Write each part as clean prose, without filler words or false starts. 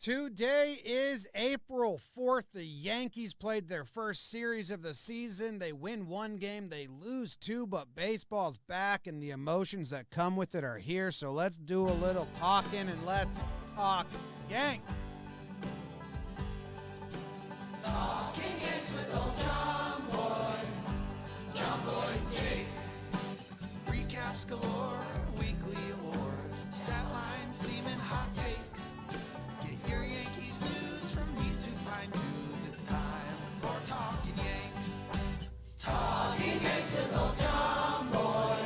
Today is April 4th. The Yankees played their first series of the season. They win one game, they lose two, but baseball's back and the emotions that come with it are here. So let's do a little talking and let's talk Yanks. Talking Yanks with old Jomboy Jake. Recaps galore, weekly awards, stat lines, steaming hot takes. Get your Yankees news from these two fine dudes. It's time for Talkin' Yanks. Talking Yanks with old Jomboy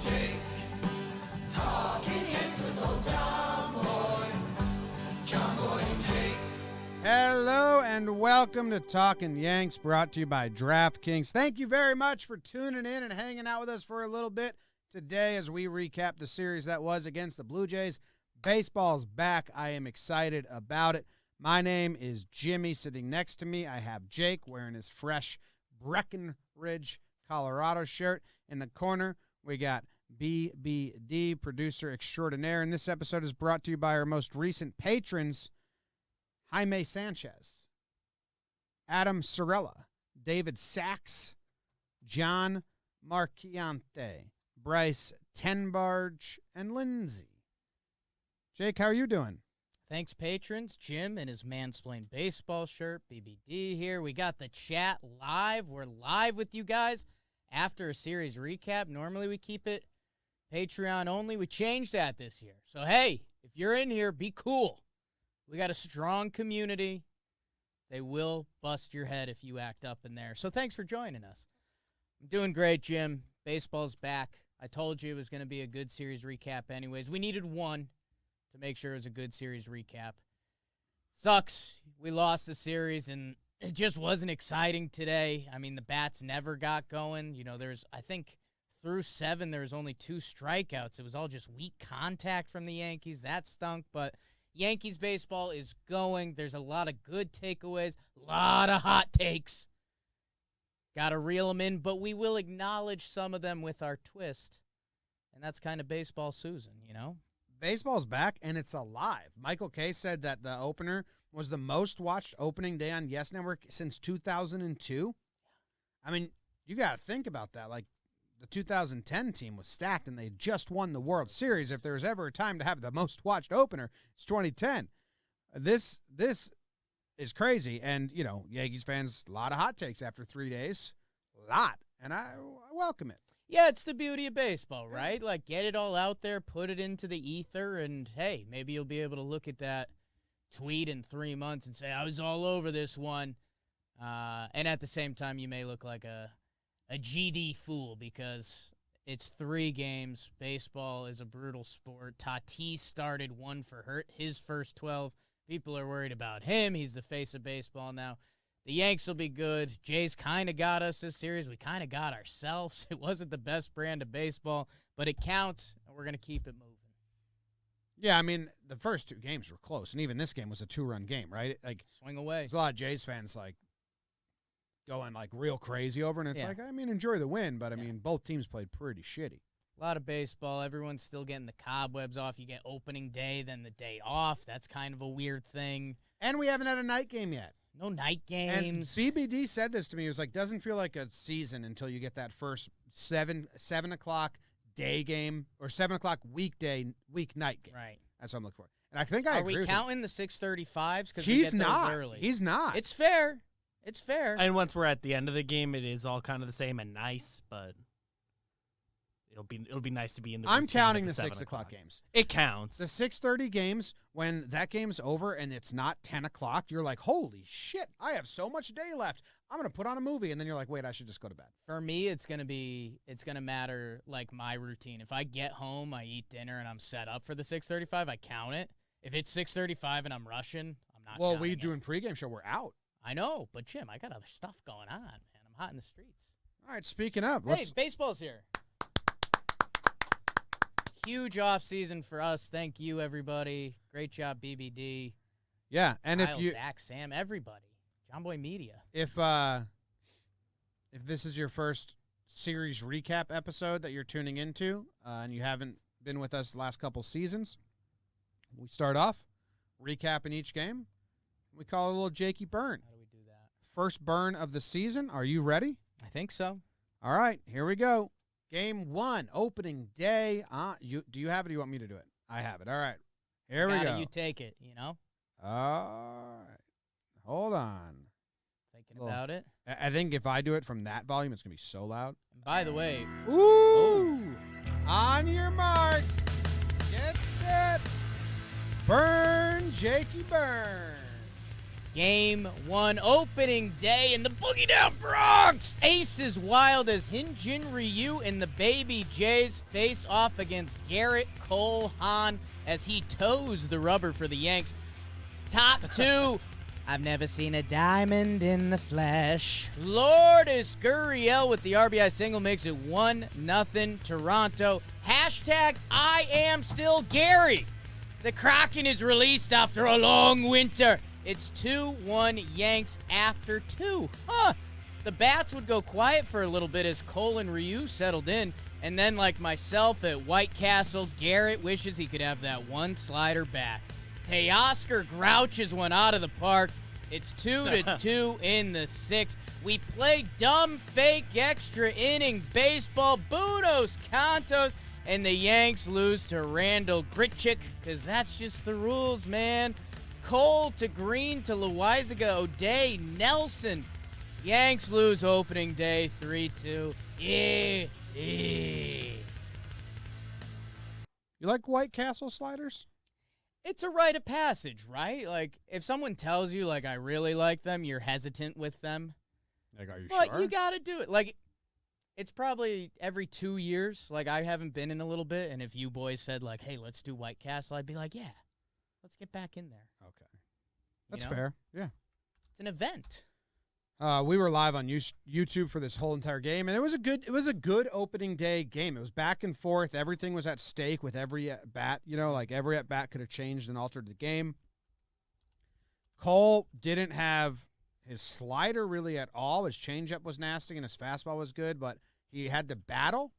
Jake. Talking Yanks with old Jomboy Jake. Hello and welcome to Talkin' Yanks, brought to you by DraftKings. Thank you very much for tuning in and hanging out with us for a little bit today as we recap the series that was against the Blue Jays. Baseball's back. I am excited about it. My name is Jimmy. Sitting next to me, I have Jake wearing his fresh Breckenridge, Colorado shirt. In the corner, we got BBD, producer extraordinaire. And this episode is brought to you by our most recent patrons, Jaime Sanchez, Adam Sorella, David Sachs, John Marchiante, Bryce Tenbarge, and Lindsay. Jake, how are you doing? Thanks, patrons. Jim in his Mansplain Baseball shirt. BBD here. We got the chat live. We're live with you guys after a series recap. Normally we keep it Patreon only. We changed that this year. So, hey, if you're in here, be cool. We got a strong community. They will bust your head if you act up in there. So thanks for joining us. I'm doing great, Jim. Baseball's back. I told you it was going to be a good series recap anyways. We needed one to make sure it was a good series recap. Sucks. We lost the series, and it just wasn't exciting today. I mean, the bats never got going. You know, I think, through 7, there was only 2 strikeouts. It was all just weak contact from the Yankees. That stunk, but Yankees baseball is going. There's a lot of good takeaways, a lot of hot takes. Got to reel them in, but we will acknowledge some of them with our twist. And that's kind of baseball Susan, you know? Baseball's back, and it's alive. Michael Kay said that the opener was the most watched opening day on Yes Network since 2002. I mean, you got to think about that. Like, the 2010 team was stacked, and they just won the World Series. If there was ever a time to have the most watched opener, it's 2010. This is crazy, and, you know, Yankees fans, a lot of hot takes after 3 days. A lot, and I welcome it. Yeah, it's the beauty of baseball, right? Like, get it all out there, put it into the ether, and, hey, maybe you'll be able to look at that tweet in 3 months and say, I was all over this one. And at the same time, you may look like a GD fool because it's 3 games. Baseball is a brutal sport. Tatis started 1 for his first 12. People are worried about him. He's the face of baseball now. The Yanks will be good. Jays kind of got us this series. We kind of got ourselves. It wasn't the best brand of baseball, but it counts, and we're going to keep it moving. Yeah, I mean, the first 2 games were close, and even this game was a 2-run game, right? Like, swing away. There's a lot of Jays fans, like, going, like, real crazy over, and it's like, I mean, enjoy the win, but, I mean, both teams played pretty shitty. A lot of baseball. Everyone's still getting the cobwebs off. You get opening day, then the day off. That's kind of a weird thing. And we haven't had a night game yet. No night games. And BBD said this to me. He was like, doesn't feel like a season until you get that first 7 o'clock day game or 7 o'clock weeknight game. Right. That's what I'm looking for. And I think I agree Are we with counting him. the 6:35s? Because He's we get not. those early. He's not. It's fair. It's fair. And once we're at the end of the game, it is all kind of the same and nice, but it'll be nice to be in the I'm routine counting of the 7 6 o'clock games. It counts. The 6:30 games, when that game's over and it's not 10 o'clock, you're like, holy shit, I have so much day left. I'm going to put on a movie. And then you're like, wait, I should just go to bed. For me, it's going to matter like my routine. If I get home, I eat dinner, and I'm set up for the 6:35, I count it. If it's 6:35 and I'm rushing, I'm not Well, counting we it. doing pregame show. We're out. I know, but Jim, I got other stuff going on, man. I'm hot in the streets. All right, speaking of. Hey, baseball's here. Huge off season for us. Thank you, everybody. Great job, BBD. Yeah, and Kyle, if you Zach, Sam, everybody. Jomboy Media. If this is your first series recap episode that you're tuning into, and you haven't been with us the last couple seasons, we start off recapping each game. We call it a little Jakey burn. How do we do that? First burn of the season. Are you ready? I think so. All right, here we go. Game 1, opening day. Do you have it or do you want me to do it? I have it. All right, here we go. You take it, you know? All right. Hold on. Thinking about it. I think if I do it from that volume, it's going to be so loud. And by the way, Ooh! On your mark. Get set. Burn, Jakey, burn. Game 1, opening day in the Boogie Down Bronx. Aces wild as Hyunjin Ryu and the Baby Jays face off against Garrett Cole Haan as he toes the rubber for the Yanks. Top 2. I've never seen a diamond in the flesh. Lourdes Gurriel with the RBI single makes it 1-0 Toronto. Hashtag I am still Gary. The Kraken is released after a long winter. It's 2-1 Yanks after 2. The bats would go quiet for a little bit as Cole and Ryu settled in. And then, like myself at White Castle, Garrett wishes he could have that one slider back. Teoscar grouches one out of the park. It's 2-2 in the 6th. We play dumb, fake, extra inning baseball. Buenos Cantos. And the Yanks lose to Randall Grichuk because that's just the rules, man. Cole to Green to Loizaga, O'Day, Nelson. Yanks lose opening day 3-2. Yeah. You like White Castle sliders? It's a rite of passage, right? Like, if someone tells you, like, I really like them, you're hesitant with them. Like, are you but sure? You got to do it. Like, it's probably every 2 years. Like, I haven't been in a little bit, and if you boys said, like, hey, let's do White Castle, I'd be like, yeah, let's get back in there. Okay. That's fair. Yeah. It's an event. We were live on YouTube for this whole entire game, and it was a good opening day game. It was back and forth. Everything was at stake with every at bat. You know, like every at bat could have changed and altered the game. Cole didn't have his slider really at all. His changeup was nasty, and his fastball was good, but he had to battle.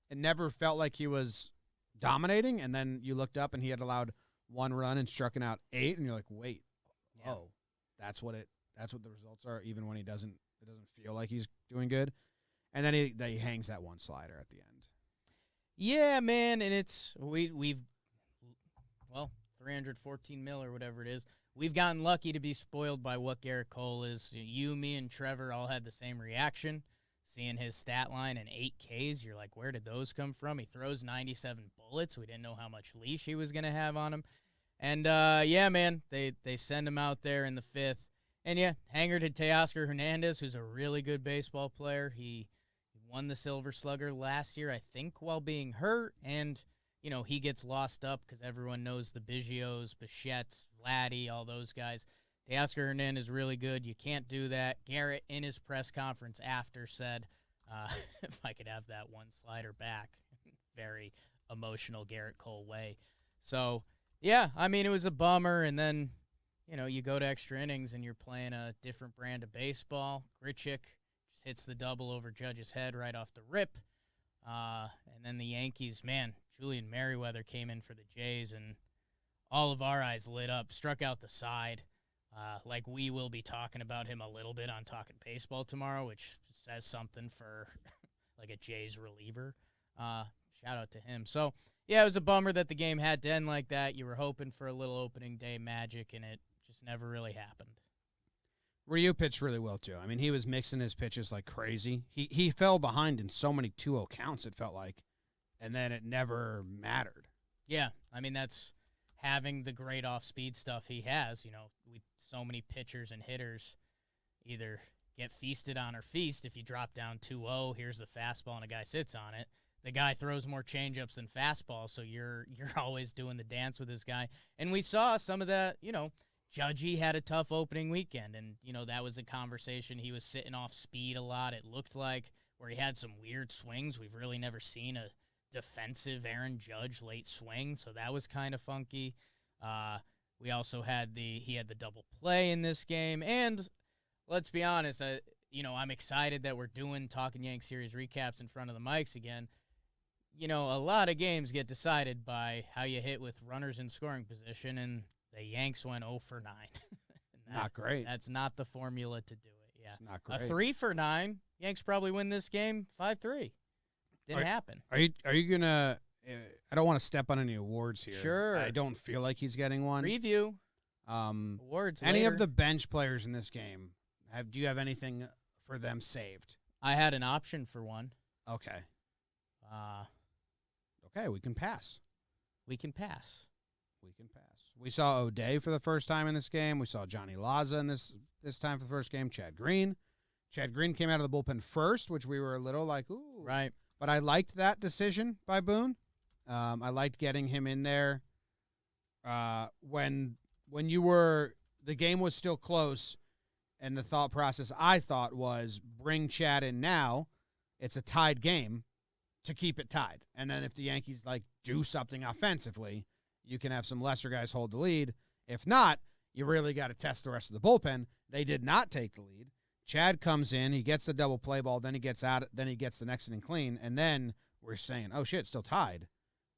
It never felt like he was dominating. And then you looked up, and he had allowed 1 run and struck out 8, and you're like, wait, oh, that's what the results are, even when it doesn't feel like he's doing good. And then he hangs that one slider at the end. Yeah, man, and it's we've 314 mil or whatever it is. We've gotten lucky to be spoiled by what Garrett Cole is. You, me, and Trevor all had the same reaction. Seeing his stat line and 8 Ks, you're like, where did those come from? He throws 97 bullets. We didn't know how much leash he was going to have on him. And, yeah, man, they send him out there in the 5th. And, yeah, hanger to Teoscar Hernandez, who's a really good baseball player. He won the Silver Slugger last year, I think, while being hurt. And, you know, he gets lost up because everyone knows the Biggios, Bichettes, Vladdy, all those guys. Teoscar Hernandez is really good. You can't do that. Garrett, in his press conference after, said, if I could have that one slider back. Very emotional Garrett Cole way. So, yeah, I mean, it was a bummer. And then, you know, you go to extra innings and you're playing a different brand of baseball. Grichuk just hits the double over Judge's head right off the rip. And then the Yankees, man, Julian Merriweather came in for the Jays, and all of our eyes lit up, struck out the side. Like we will be talking about him a little bit on Talkin' Baseball tomorrow, which says something for like a Jays reliever. Shout out to him. So, yeah, it was a bummer that the game had to end like that. You were hoping for a little opening day magic, and it just never really happened. Ryu pitched really well, too. I mean, he was mixing his pitches like crazy. He fell behind in so many 2-0 counts, it felt like, and then it never mattered. Yeah, I mean, that's having the great off-speed stuff he has. You know, so many pitchers and hitters either get feasted on or feast. If you drop down 2-0, here's the fastball, and a guy sits on it. The guy throws more changeups than fastballs, so you're always doing the dance with this guy. And we saw some of that, you know, Judgy had a tough opening weekend, and, you know, that was a conversation. He was sitting off speed a lot, it looked like, where he had some weird swings. We've really never seen a defensive Aaron Judge late swing, so that was kind of funky. We also had he had the double play in this game, and let's be honest, you know, I'm excited that we're doing Talkin' Yanks series recaps in front of the mics again. You know, a lot of games get decided by how you hit with runners in scoring position, and The Yanks went 0 for 9. Not great. That's not the formula to do it. Yeah, It's not great. A 3 for 9. Yanks probably win this game 5-3. Didn't happen. Are you gonna? I don't want to step on any awards here. Sure. I don't feel like he's getting one. Preview. Awards. Any later. of the bench players in this game? Do you have anything for them saved? I had an option for one. Okay. Uh, Okay, we can pass. we can pass. We can pass. We saw O'Day for the first time in this game. We saw Johnny Laza in this time for the first game. Chad Green. Chad Green came out of the bullpen first, which we were a little like, ooh. Right. But I liked that decision by Boone. I liked getting him in there when the game was still close, and the thought process I thought was bring Chad in now. It's a tied game to keep it tied. And then if the Yankees do something offensively, you can have some lesser guys hold the lead. If not, you really got to test the rest of the bullpen. They did not take the lead. Chad comes in, he gets the double play ball, then he gets out, then he gets the next inning clean, and then we're saying, oh shit, still tied,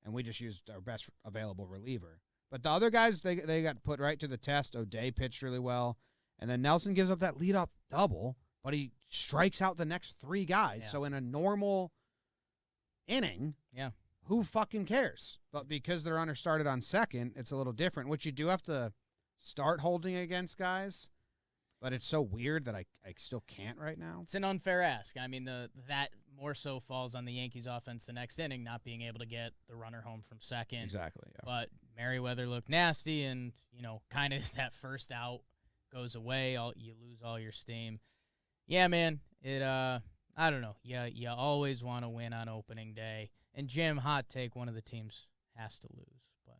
and we just used our best available reliever. But the other guys, they got put right to the test. O'Day pitched really well, and then Nelson gives up that lead-up double, but he strikes out the next 3 guys. Yeah. So in a normal inning, Yeah. who fucking cares? But because they're understarted on second, it's a little different, which you do have to start holding against guys. But it's so weird that I still can't right now. It's an unfair ask. I mean, that more so falls on the Yankees offense the next inning, not being able to get the runner home from second. Exactly. Yeah. But Merriweather looked nasty, and, kind of that first out goes away. You lose all your steam. Yeah, man. I don't know. Yeah, you always want to win on opening day. And Jim, hot take, one of the teams has to lose. But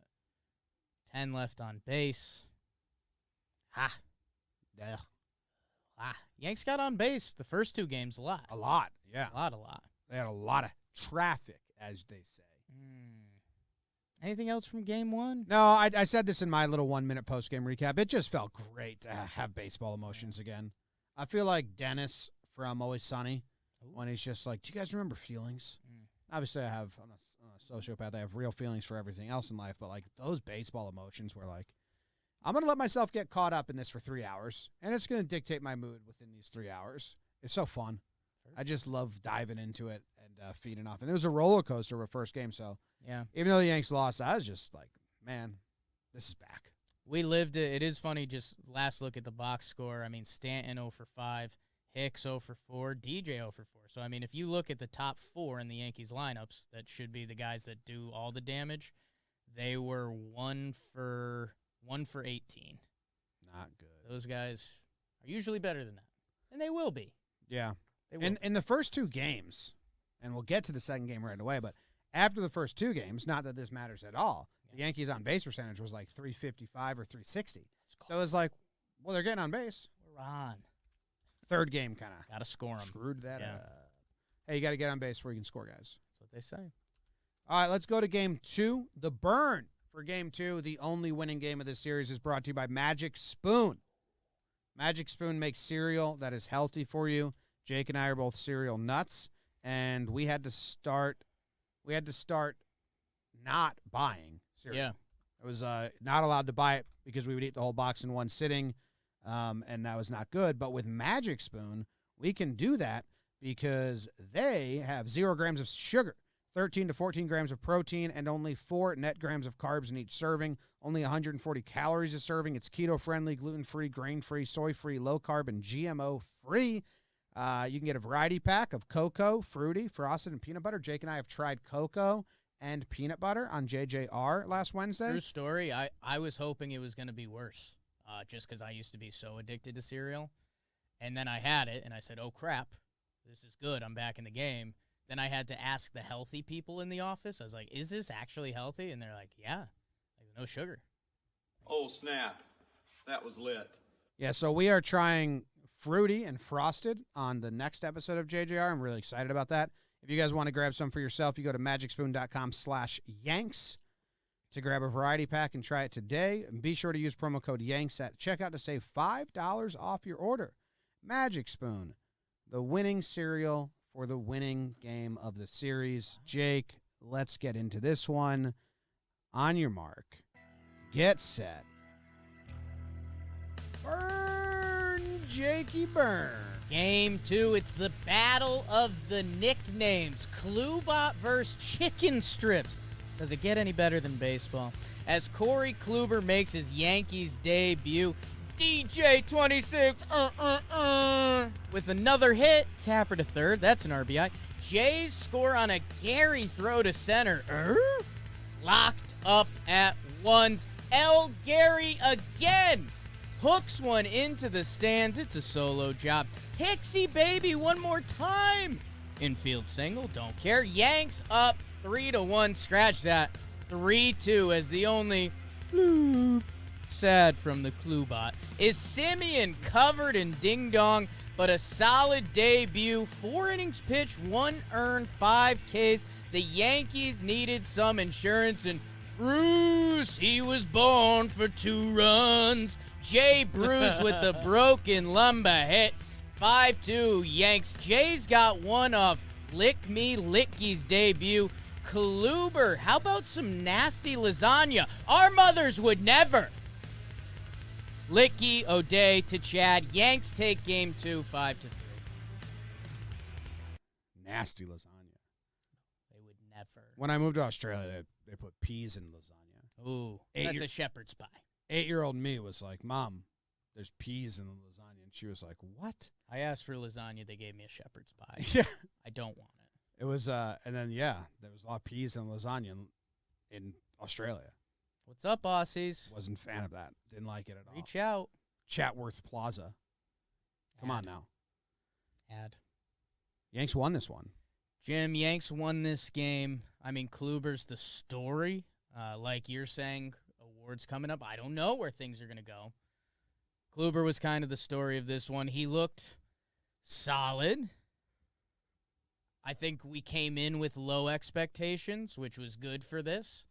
10 left on base. Yeah. Yanks got on base the first 2 games a lot. A lot. Yeah. A lot. They had a lot of traffic, as they say. Anything else from game 1? No, I said this in my little 1-minute post-game recap. It just felt great to have baseball emotions again. I feel like Dennis from Always Sunny when he's just like, do you guys remember feelings? Obviously, I'm a sociopath. I have real feelings for everything else in life, but those baseball emotions were I'm going to let myself get caught up in this for 3 hours, and it's going to dictate my mood within these 3 hours. It's so fun. I just love diving into it and feeding off. And it was a roller coaster of a first game, so Yeah. even though the Yanks lost, I was just like, man, this is back. We lived it. It is funny, just last look at the box score. I mean, Stanton 0 for 5, Hicks 0 for 4, DJ 0 for 4. So, I mean, if you look at the top 4 in the Yankees lineups, that should be the guys that do all the damage, they were 1 for 18. Not good. Those guys are usually better than that, and they will be. Yeah. They will. In the first 2 games, and we'll get to the second game right away, but after the first 2 games, not that this matters at all, the Yankees on base percentage was 355 or 360. So it was well, they're getting on base. We're on. Third game kind of Got to score them. screwed that Yeah. up. Hey, you got to get on base before you can score, guys. That's what they say. All right, let's go to game 2. The burn for game 2, the only winning game of this series, is brought to you by Magic Spoon. Magic Spoon makes cereal that is healthy for you. Jake and I are both cereal nuts, and we had to start not buying cereal. Yeah. I was not allowed to buy it because we would eat the whole box in one sitting, and that was not good. But with Magic Spoon, we can do that because they have 0 grams of sugar, 13 to 14 grams of protein, and only 4 net grams of carbs in each serving, only 140 calories a serving. It's keto-friendly, gluten-free, grain-free, soy-free, low-carb, and GMO-free. You can get a variety pack of cocoa, fruity, frosted, and peanut butter. Jake and I have tried cocoa and peanut butter on JJR last Wednesday. True story. I was hoping it was going to be worse, just because I used to be so addicted to cereal. And then I had it, and I said, oh, crap, this is good. I'm back in the game. Then I had to ask the healthy people in the office. I was like, is this actually healthy? And they're like, yeah, no sugar. Oh, snap. That was lit. Yeah, so we are trying fruity and frosted on the next episode of JJR. I'm really excited about that. If you guys want to grab some for yourself, you go to magicspoon.com/Yanks to grab a variety pack and try it today. And be sure to use promo code Yanks at checkout to save $5 off your order. Magic Spoon, the winning cereal for the winning game of the series. Jake, let's get into this one. On your mark, get set, Jakey Burn. Game 2, it's the battle of the nicknames. Klubot versus Chicken Strips. Does it get any better than baseball? As Corey Kluber makes his Yankees debut, DJ 26 with another hit. Tapper to third. That's an RBI. Jays score on a Gary throw to center. Locked up at ones. El Gary again. Hooks one into the stands. It's a solo job. Hicksy baby one more time. Infield single. Don't care. Yanks up 3-1. Scratch that. 3-2 as the only sad from the Klubot is Simeon, covered in ding-dong, but a solid debut. 4 innings pitched, 1 earned, 5 Ks. The Yankees needed some insurance, and Bruce, he was born for 2 runs. Jay Bruce with the broken lumber hit. 5-2 Yanks. Jays got one off Lick Me Licky's debut. Kluber, how about some nasty lasagna? Our mothers would never. Licky, O'Day to Chad. Yanks take game 2, 5-3. Nasty lasagna. They would never. When I moved to Australia, they put peas in lasagna. Ooh, that's a shepherd's pie. 8-year-old me was like, Mom, there's peas in the lasagna. And she was like, what? I asked for lasagna. They gave me a shepherd's pie. Yeah. I don't want it. It was, and then, yeah, there was a lot of peas in lasagna in Australia. What's up, Aussies? Wasn't a fan of that. Didn't like it at all. Reach out. Chatworth Plaza. Come on now. Ad. Yanks won this one. Jim, Yanks won this game. I mean, Kluber's the story. Like you're saying, awards coming up. I don't know where things are going to go. Kluber was kind of the story of this one. He looked solid. I think we came in with low expectations, which was good for this.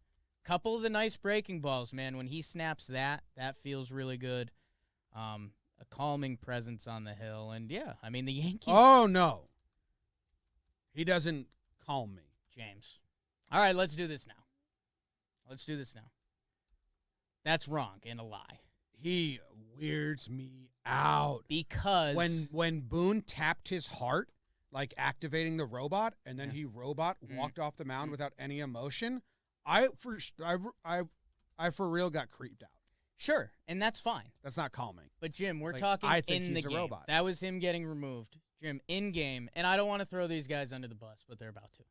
Couple of the nice breaking balls, man. When he snaps that feels really good. A calming presence on the hill. And, yeah, I mean, the Yankees. Oh, no. He doesn't calm me. James. All right, let's do this now. That's wrong and a lie. He weirds me out. Because when Boone tapped his heart, like activating the robot, and then he walked off the mound without any emotion, I for real got creeped out. Sure, and that's fine. That's not calming. But Jim, we're Like, talking I think in the he's a game. robot. That was him getting removed. Jim, in game, and I don't want to throw these guys under the bus, but they're about to.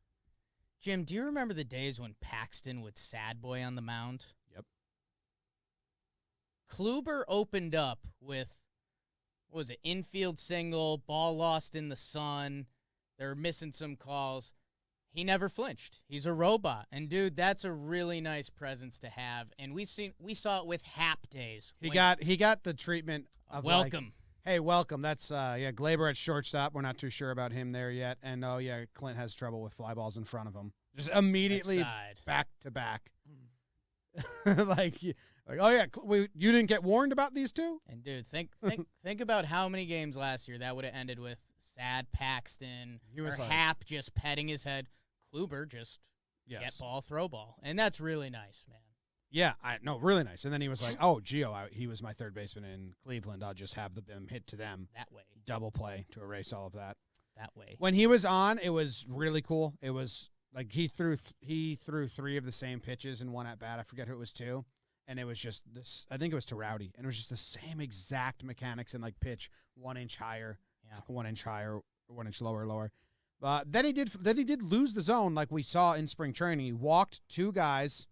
Jim, do you remember the days when Paxton would sad boy on the mound? Yep. Kluber opened up with, what was it, infield single, ball lost in the sun. They're missing some calls. He never flinched. He's a robot. And, dude, that's a really nice presence to have. And we saw it with Hap days. He got the treatment of welcome. Like, hey, welcome. That's Glaber at shortstop. We're not too sure about him there yet. And Clint has trouble with fly balls in front of him. Just immediately back to back. like, you didn't get warned about these two? And dude, think about how many games last year that would have ended with sad Paxton or Hap just petting his head. Kluber just get ball, throw ball. And that's really nice, man. Yeah, really nice. And then he was like, oh, Gio, he was my third baseman in Cleveland. I'll just have the BIM hit to them. That way. Double play to erase all of that. That way. When he was on, it was really cool. It was like he threw 3 of the same pitches in one at bat. I forget who it was to. And it was just this, I think it was to Rowdy. And it was just the same exact mechanics and like pitch 1 inch higher, 1 inch higher, 1 inch lower. Then he did lose the zone like we saw in spring training. He walked 2 guys,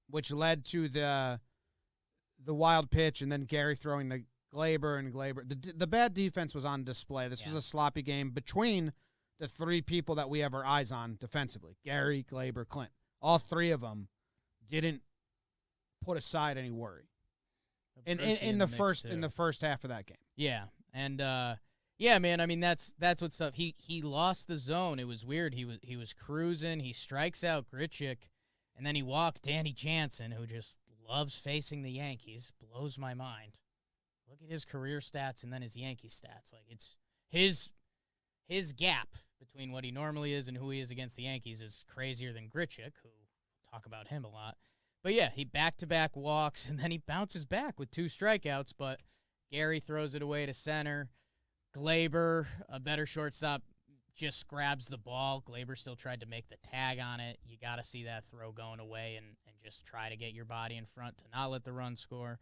which led to the wild pitch, and then Gary throwing the Glaber. The bad defense was on display. This was a sloppy game between the 3 people that we have our eyes on defensively: Gary, Glaber, Clint. All 3 of them didn't put aside any worry in the first half of that game. Yeah, and man. I mean, that's what stuff. He lost the zone. It was weird. He was cruising. He strikes out Grichuk. And then he walked Danny Jansen, who just loves facing the Yankees. Blows my mind. Look at his career stats and then his Yankee stats. Like, it's his gap between what he normally is and who he is against the Yankees is crazier than Grichuk, who talk about him a lot. But, yeah, he back-to-back walks, and then he bounces back with 2 strikeouts. But Gary throws it away to center. Glaber, a better shortstop, just grabs the ball. Glaber still tried to make the tag on it. You got to see that throw going away and just try to get your body in front to not let the run score.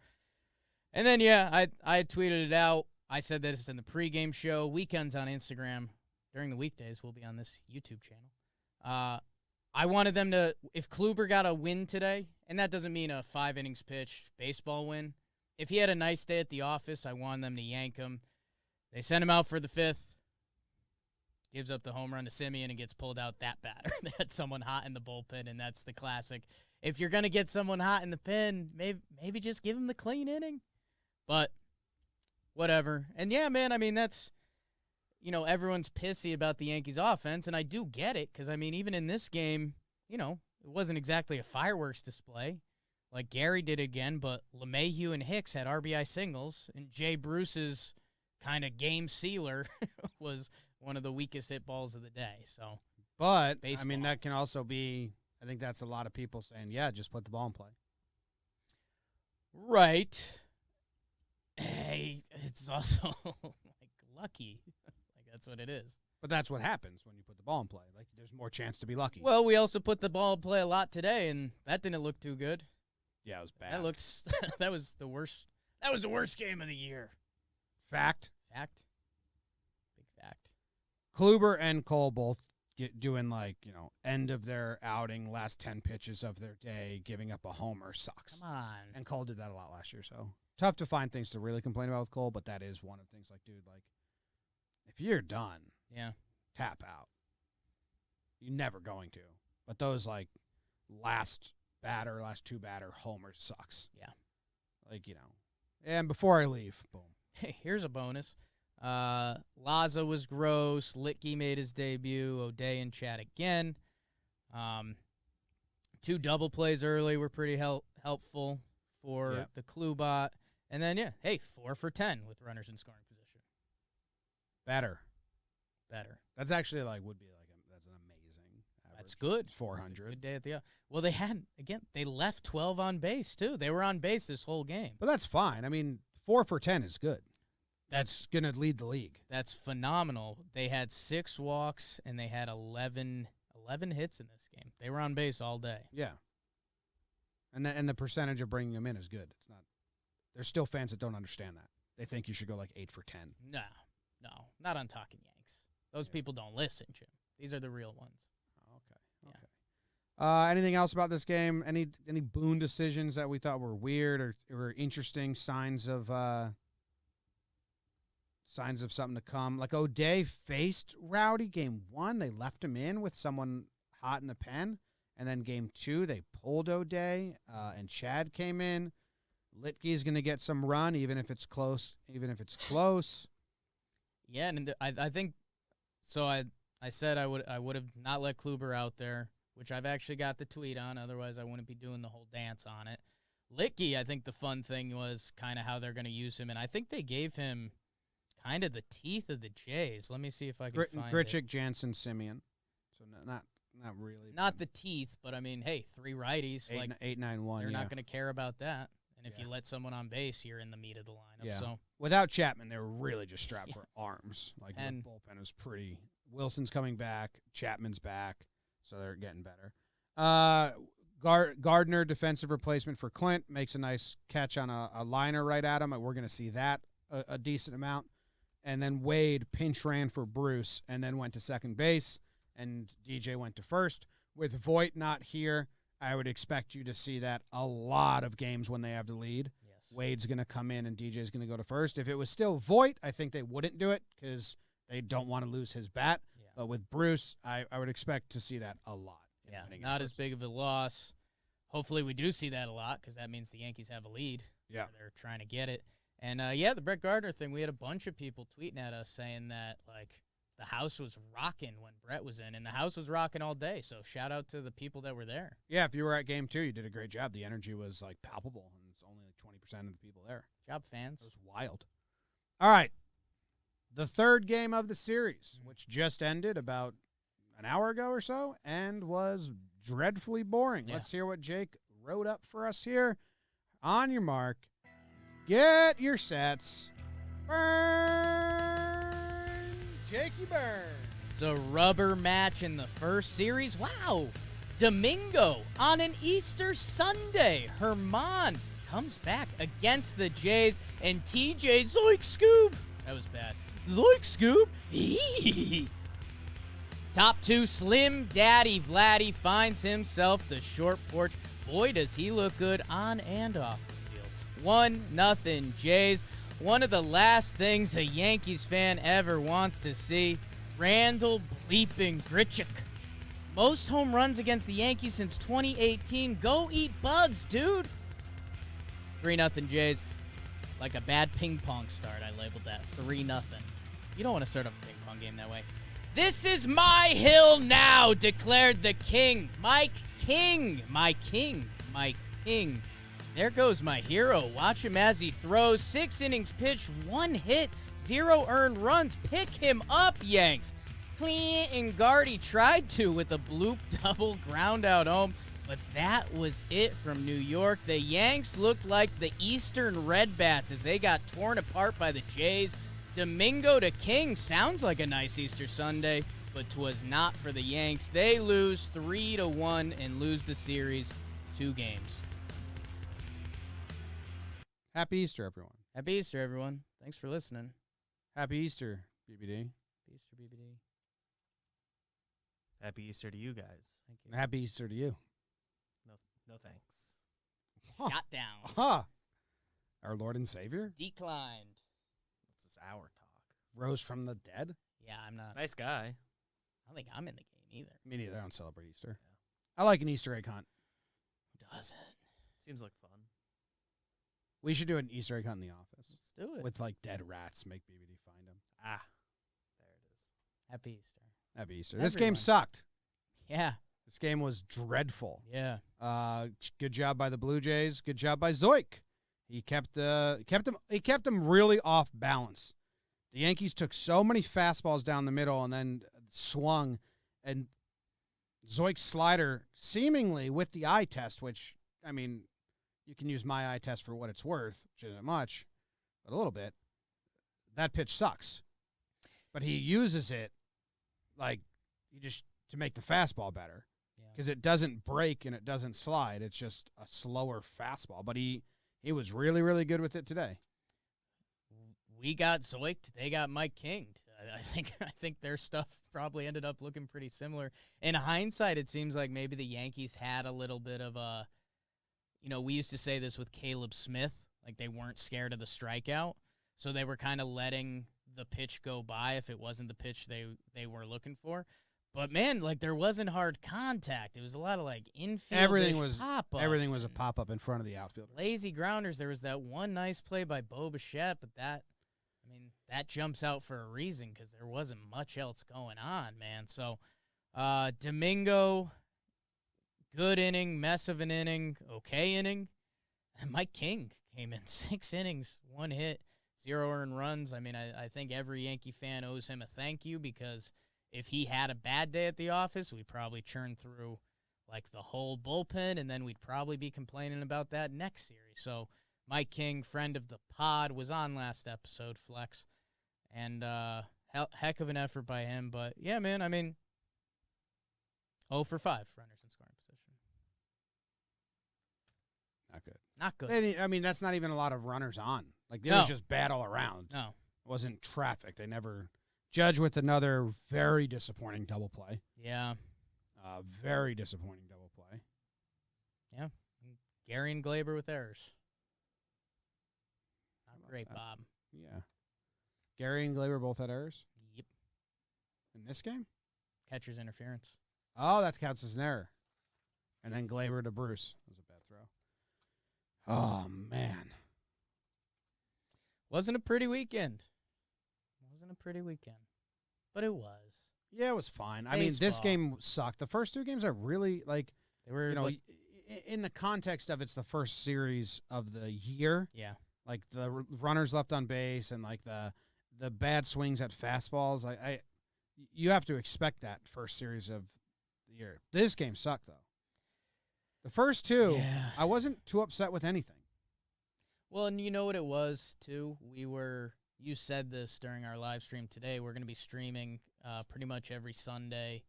And then, yeah, I tweeted it out. I said this in the pregame show. Weekends on Instagram. During the weekdays, we'll be on this YouTube channel. I wanted them to, if Kluber got a win today, and that doesn't mean a 5 innings pitched baseball win. If he had a nice day at the office, I wanted them to yank him. They sent him out for the 5th. Gives up the home run to Simeon and gets pulled out that batter. They had someone hot in the bullpen, and that's the classic. If you're going to get someone hot in the pen, maybe just give him the clean inning. But whatever. And, yeah, man, I mean, that's, everyone's pissy about the Yankees offense, and I do get it because, I mean, even in this game, it wasn't exactly a fireworks display like Gary did again, but LeMahieu and Hicks had RBI singles, and Jay Bruce's kind of game sealer was one of the weakest hit balls of the day. So, but, baseball. I mean, that can also be, I think that's a lot of people saying, yeah, just put the ball in play. Right. Hey, it's also, lucky. That's what it is. But that's what happens when you put the ball in play. Like, there's more chance to be lucky. Well, we also put the ball in play a lot today, and that didn't look too good. Yeah, it was bad. That was the worst. That was the worst game of the year. Fact. Big fact. Kluber and Cole both doing, end of their outing, last 10 pitches of their day, giving up a homer sucks. Come on. And Cole did that a lot last year, so tough to find things to really complain about with Cole, but that is one of the things, if you're done, Yeah. tap out. You're never going to. But those, last two batter homers sucks. Yeah. And before I leave, boom. Hey, here's a bonus. Laza was gross. Litke made his debut. O'Day and Chad again. 2 double plays early were pretty helpful for the Klubot. And then, 4 for 10 with runners in scoring position. Better. That's actually, that's an amazing average. That's good. 400. Good day at the well, they left 12 on base, too. They were on base this whole game. But that's fine. I mean, 4 for 10 is good. That's going to lead the league. That's phenomenal. They had 6 walks, and they had 11 hits in this game. They were on base all day. Yeah. And the percentage of bringing them in is good. It's not. There's still fans that don't understand that. They think you should go 8 for 10. No, not on Talkin Yanks. Those people don't listen, Jim. These are the real ones. Okay. Anything else about this game? Any Boone decisions that we thought were weird or interesting signs of something to come? O'Day faced Rowdy game 1. They left him in with someone hot in the pen. And then game 2, they pulled O'Day, and Chad came in. Litke's going to get some run, even if it's close. Yeah, and I think so. I said I would have not let Kluber out there, which I've actually got the tweet on. Otherwise, I wouldn't be doing the whole dance on it. Litke, I think the fun thing was kind of how they're going to use him, and I think they gave him kind of the teeth of the Jays. Let me see if I can find Grichuk, it. Jansen, Simeon. So not really. Not the teeth, but I mean, hey, 3 righties. 8-9-1. They're not going to care about that. And if you let someone on base, you're in the meat of the lineup. Yeah. So without Chapman, they were really just strapped for arms. And the bullpen was pretty. Wilson's coming back. Chapman's back, so they're getting better. Gardner, defensive replacement for Clint, makes a nice catch on a liner right at him. We're going to see that a decent amount. And then Wade pinch ran for Bruce and then went to second base, and DJ went to first. With Voit not here, I would expect you to see that a lot of games when they have the lead. yes. Wade's going to come in and DJ's going to go to first. If it was still Voit, I think they wouldn't do it because they don't want to lose his bat. Yeah. But with Bruce, I would expect to see that a lot. Yeah, not as big of a loss. Hopefully we do see that a lot because that means the Yankees have a lead. Yeah. They're trying to get it. And, the Brett Gardner thing, we had a bunch of people tweeting at us saying that, the house was rocking when Brett was in, and the house was rocking all day. So shout out to the people that were there. Yeah, if you were at game 2, you did a great job. The energy was palpable, and it's only 20% of the people there. Job, fans. It was wild. All right, the third game of the series, which just ended about an hour ago or so, and was dreadfully boring. Yeah. Let's hear what Jake wrote up for us here. On your mark, get your sets. Burn! Jakey Burn. It's a rubber match in the first series. Wow. Domingo on an Easter Sunday. Herman comes back against the Jays, and TJ Zoik Scoop. That was bad. Zoik Scoop. Top 2, Slim Daddy Vladdy finds himself the short porch. Boy, does he look good on and off the field. 1-0 Jays. One of the last things a Yankees fan ever wants to see. Randall bleeping Grichuk. Most home runs against the Yankees since 2018. Go eat bugs, dude. 3-0 Jays. Like a bad ping pong start, I labeled that. 3-0. You don't want to start off a ping pong game that way. This is my hill now, declared the king. Mike King. My king. My king. There goes my hero. Watch him as he throws. 6 innings pitched, 1 hit, 0 earned runs. Pick him up, Yanks. Clint and Gardy tried to with a bloop double ground out home, but that was it from New York. The Yanks looked like the Eastern Redbats as they got torn apart by the Jays. Domingo to King sounds like a nice Easter Sunday, but 'twas not for the Yanks. They lose 3-1 and lose the series 2 games. Happy Easter, everyone. Happy Easter, everyone. Thanks for listening. Happy Easter, BBD. Happy Easter, BBD. Happy Easter to you guys. Thank you. And happy Easter to you. No thanks. Shot down. Huh. Our Lord and Savior Declined. This is our talk. rose from the dead. Yeah, I'm not. Nice guy. I don't think I'm in the game either. Me neither. I don't celebrate Easter. I like an Easter egg hunt. Who doesn't? Seems like fun. We should do an Easter egg hunt in the office Let's do it. with like dead rats. Make BBD find them. Ah, there it is. Happy Easter. Happy Easter. This game Everyone. sucked. Yeah. This game was dreadful. Yeah. Good job by the Blue Jays. Good job by Zoik. He kept them really off balance. The Yankees took so many fastballs down the middle and then swung, and Zoik's slider seemingly with the eye test, which I mean, you can use my eye test for what it's worth, which isn't much, but a little bit. That pitch sucks, but he uses it like to make the fastball better. Because it doesn't break and it doesn't slide. It's just a slower fastball. But he was really, really good with it today. We got Zoicked. They got Mike King. I think their stuff probably ended up looking pretty similar. In hindsight, it seems like maybe the Yankees had a little bit of a, we used to say this with Caleb Smith, like they weren't scared of the strikeout. So they were kind of letting the pitch go by if it wasn't the pitch they were looking for. But man, like there wasn't hard contact. It was a lot of like infield pop-ups. Everything was a pop-up in front of the outfielder. Lazy grounders. There was that one nice play by Bo Bichette, but that jumps out for a reason because there wasn't much else going on, man. So Domingo, good inning, mess of an inning, okay inning. And Mike King came in 6 innings, 1 hit, 0 earned runs. I mean, I think every Yankee fan owes him a thank you because if he had a bad day at the office, we'd probably churn through like the whole bullpen, and then we'd probably be complaining about that next series. So Mike King, friend of the pod, was on last episode, Flex, and heck of an effort by him. But, yeah, man, I mean, 0 for 5 runners in scoring position. Not good. Not good. I mean, that's not even a lot of runners on. Like, they No. was just bad all around. No. It wasn't traffic. They never judge with another very disappointing double play. Yeah. Very disappointing double play. Yeah. Gary and Glaber with errors. Not great, that? Bob. Yeah. Gary and Glaber both had errors Yep. in this game? Catcher's interference. Oh, that counts as an error. And then Glaber to Bruce. That was a bad throw. Oh, man. Wasn't a pretty weekend. But it was. Yeah, it was fine. I mean, this Baseball. game sucked. The first 2 games are really, like, They were in the context of it's the first series of the year, yeah. like the runners left on base and like the bad swings at fastballs, you have to expect that first series of the year. This game sucked though. The first 2, Yeah. I wasn't too upset with anything. Well, and you know what it was too? We were you said this during our live stream today. We're going to be streaming pretty much every Sunday.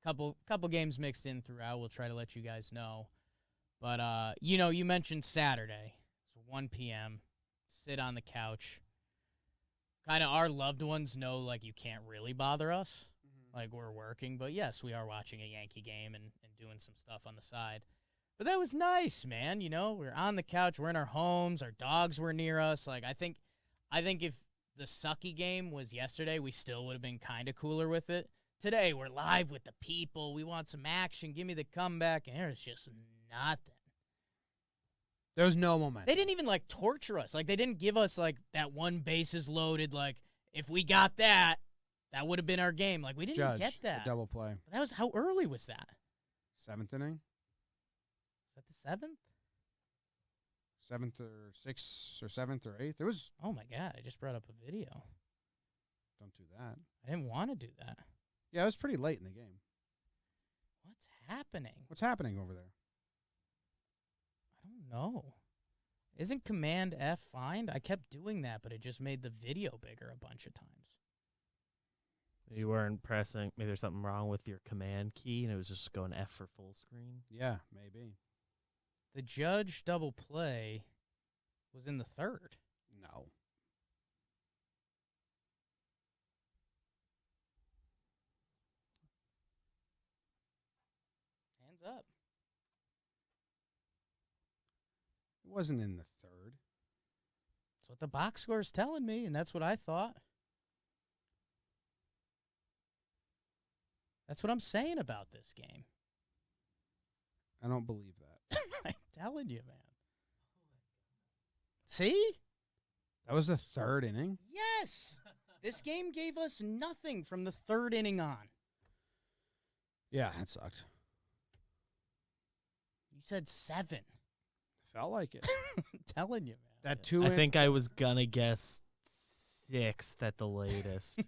Couple games mixed in throughout. We'll try to let you guys know. But, you mentioned Saturday. It's 1 p.m. Sit on the couch. Kind of our loved ones know, like, you can't really bother us. Like, we're working. But, yes, we are watching a Yankee game and doing some stuff on the side. But that was nice, man. We're on the couch. We're in our homes. Our dogs were near us. Like, I think if the sucky game was yesterday, we still would have been kind of cooler with it. Today, we're live with the people. We want some action. Give me the comeback. And there's just nothing. There was no momentum. They didn't even, like, torture us. Like, they didn't give us, like, that one bases loaded, like, if we got that, that would have been our game. Like, we didn't get that. A double play. But that was, how early was that? 7th inning? Is that the 7th? 7th or 6th or 7th or 8th. It was. Oh, my God. I just brought up a video. Don't do that. I didn't want to do that. Yeah, it was pretty late in the game. What's happening? What's happening over there? I don't know. Isn't Command F fine? I kept doing that, but it just made the video bigger a bunch of times. You weren't pressing. Maybe there's something wrong with your command key, and it was just going F for full screen. Yeah, maybe. The Judge double play was in the 3rd. No. Hands up. It wasn't in the 3rd. That's what the box score is telling me, and that's what I thought. That's what I'm saying about this game. I don't believe that. I'm telling you, man. See? That was the 3rd inning? Yes! This game gave us nothing from the 3rd inning on. Yeah, that sucked. You said 7. Felt like it. I'm telling you, man. That 2 I think I was going to guess 6th at the latest.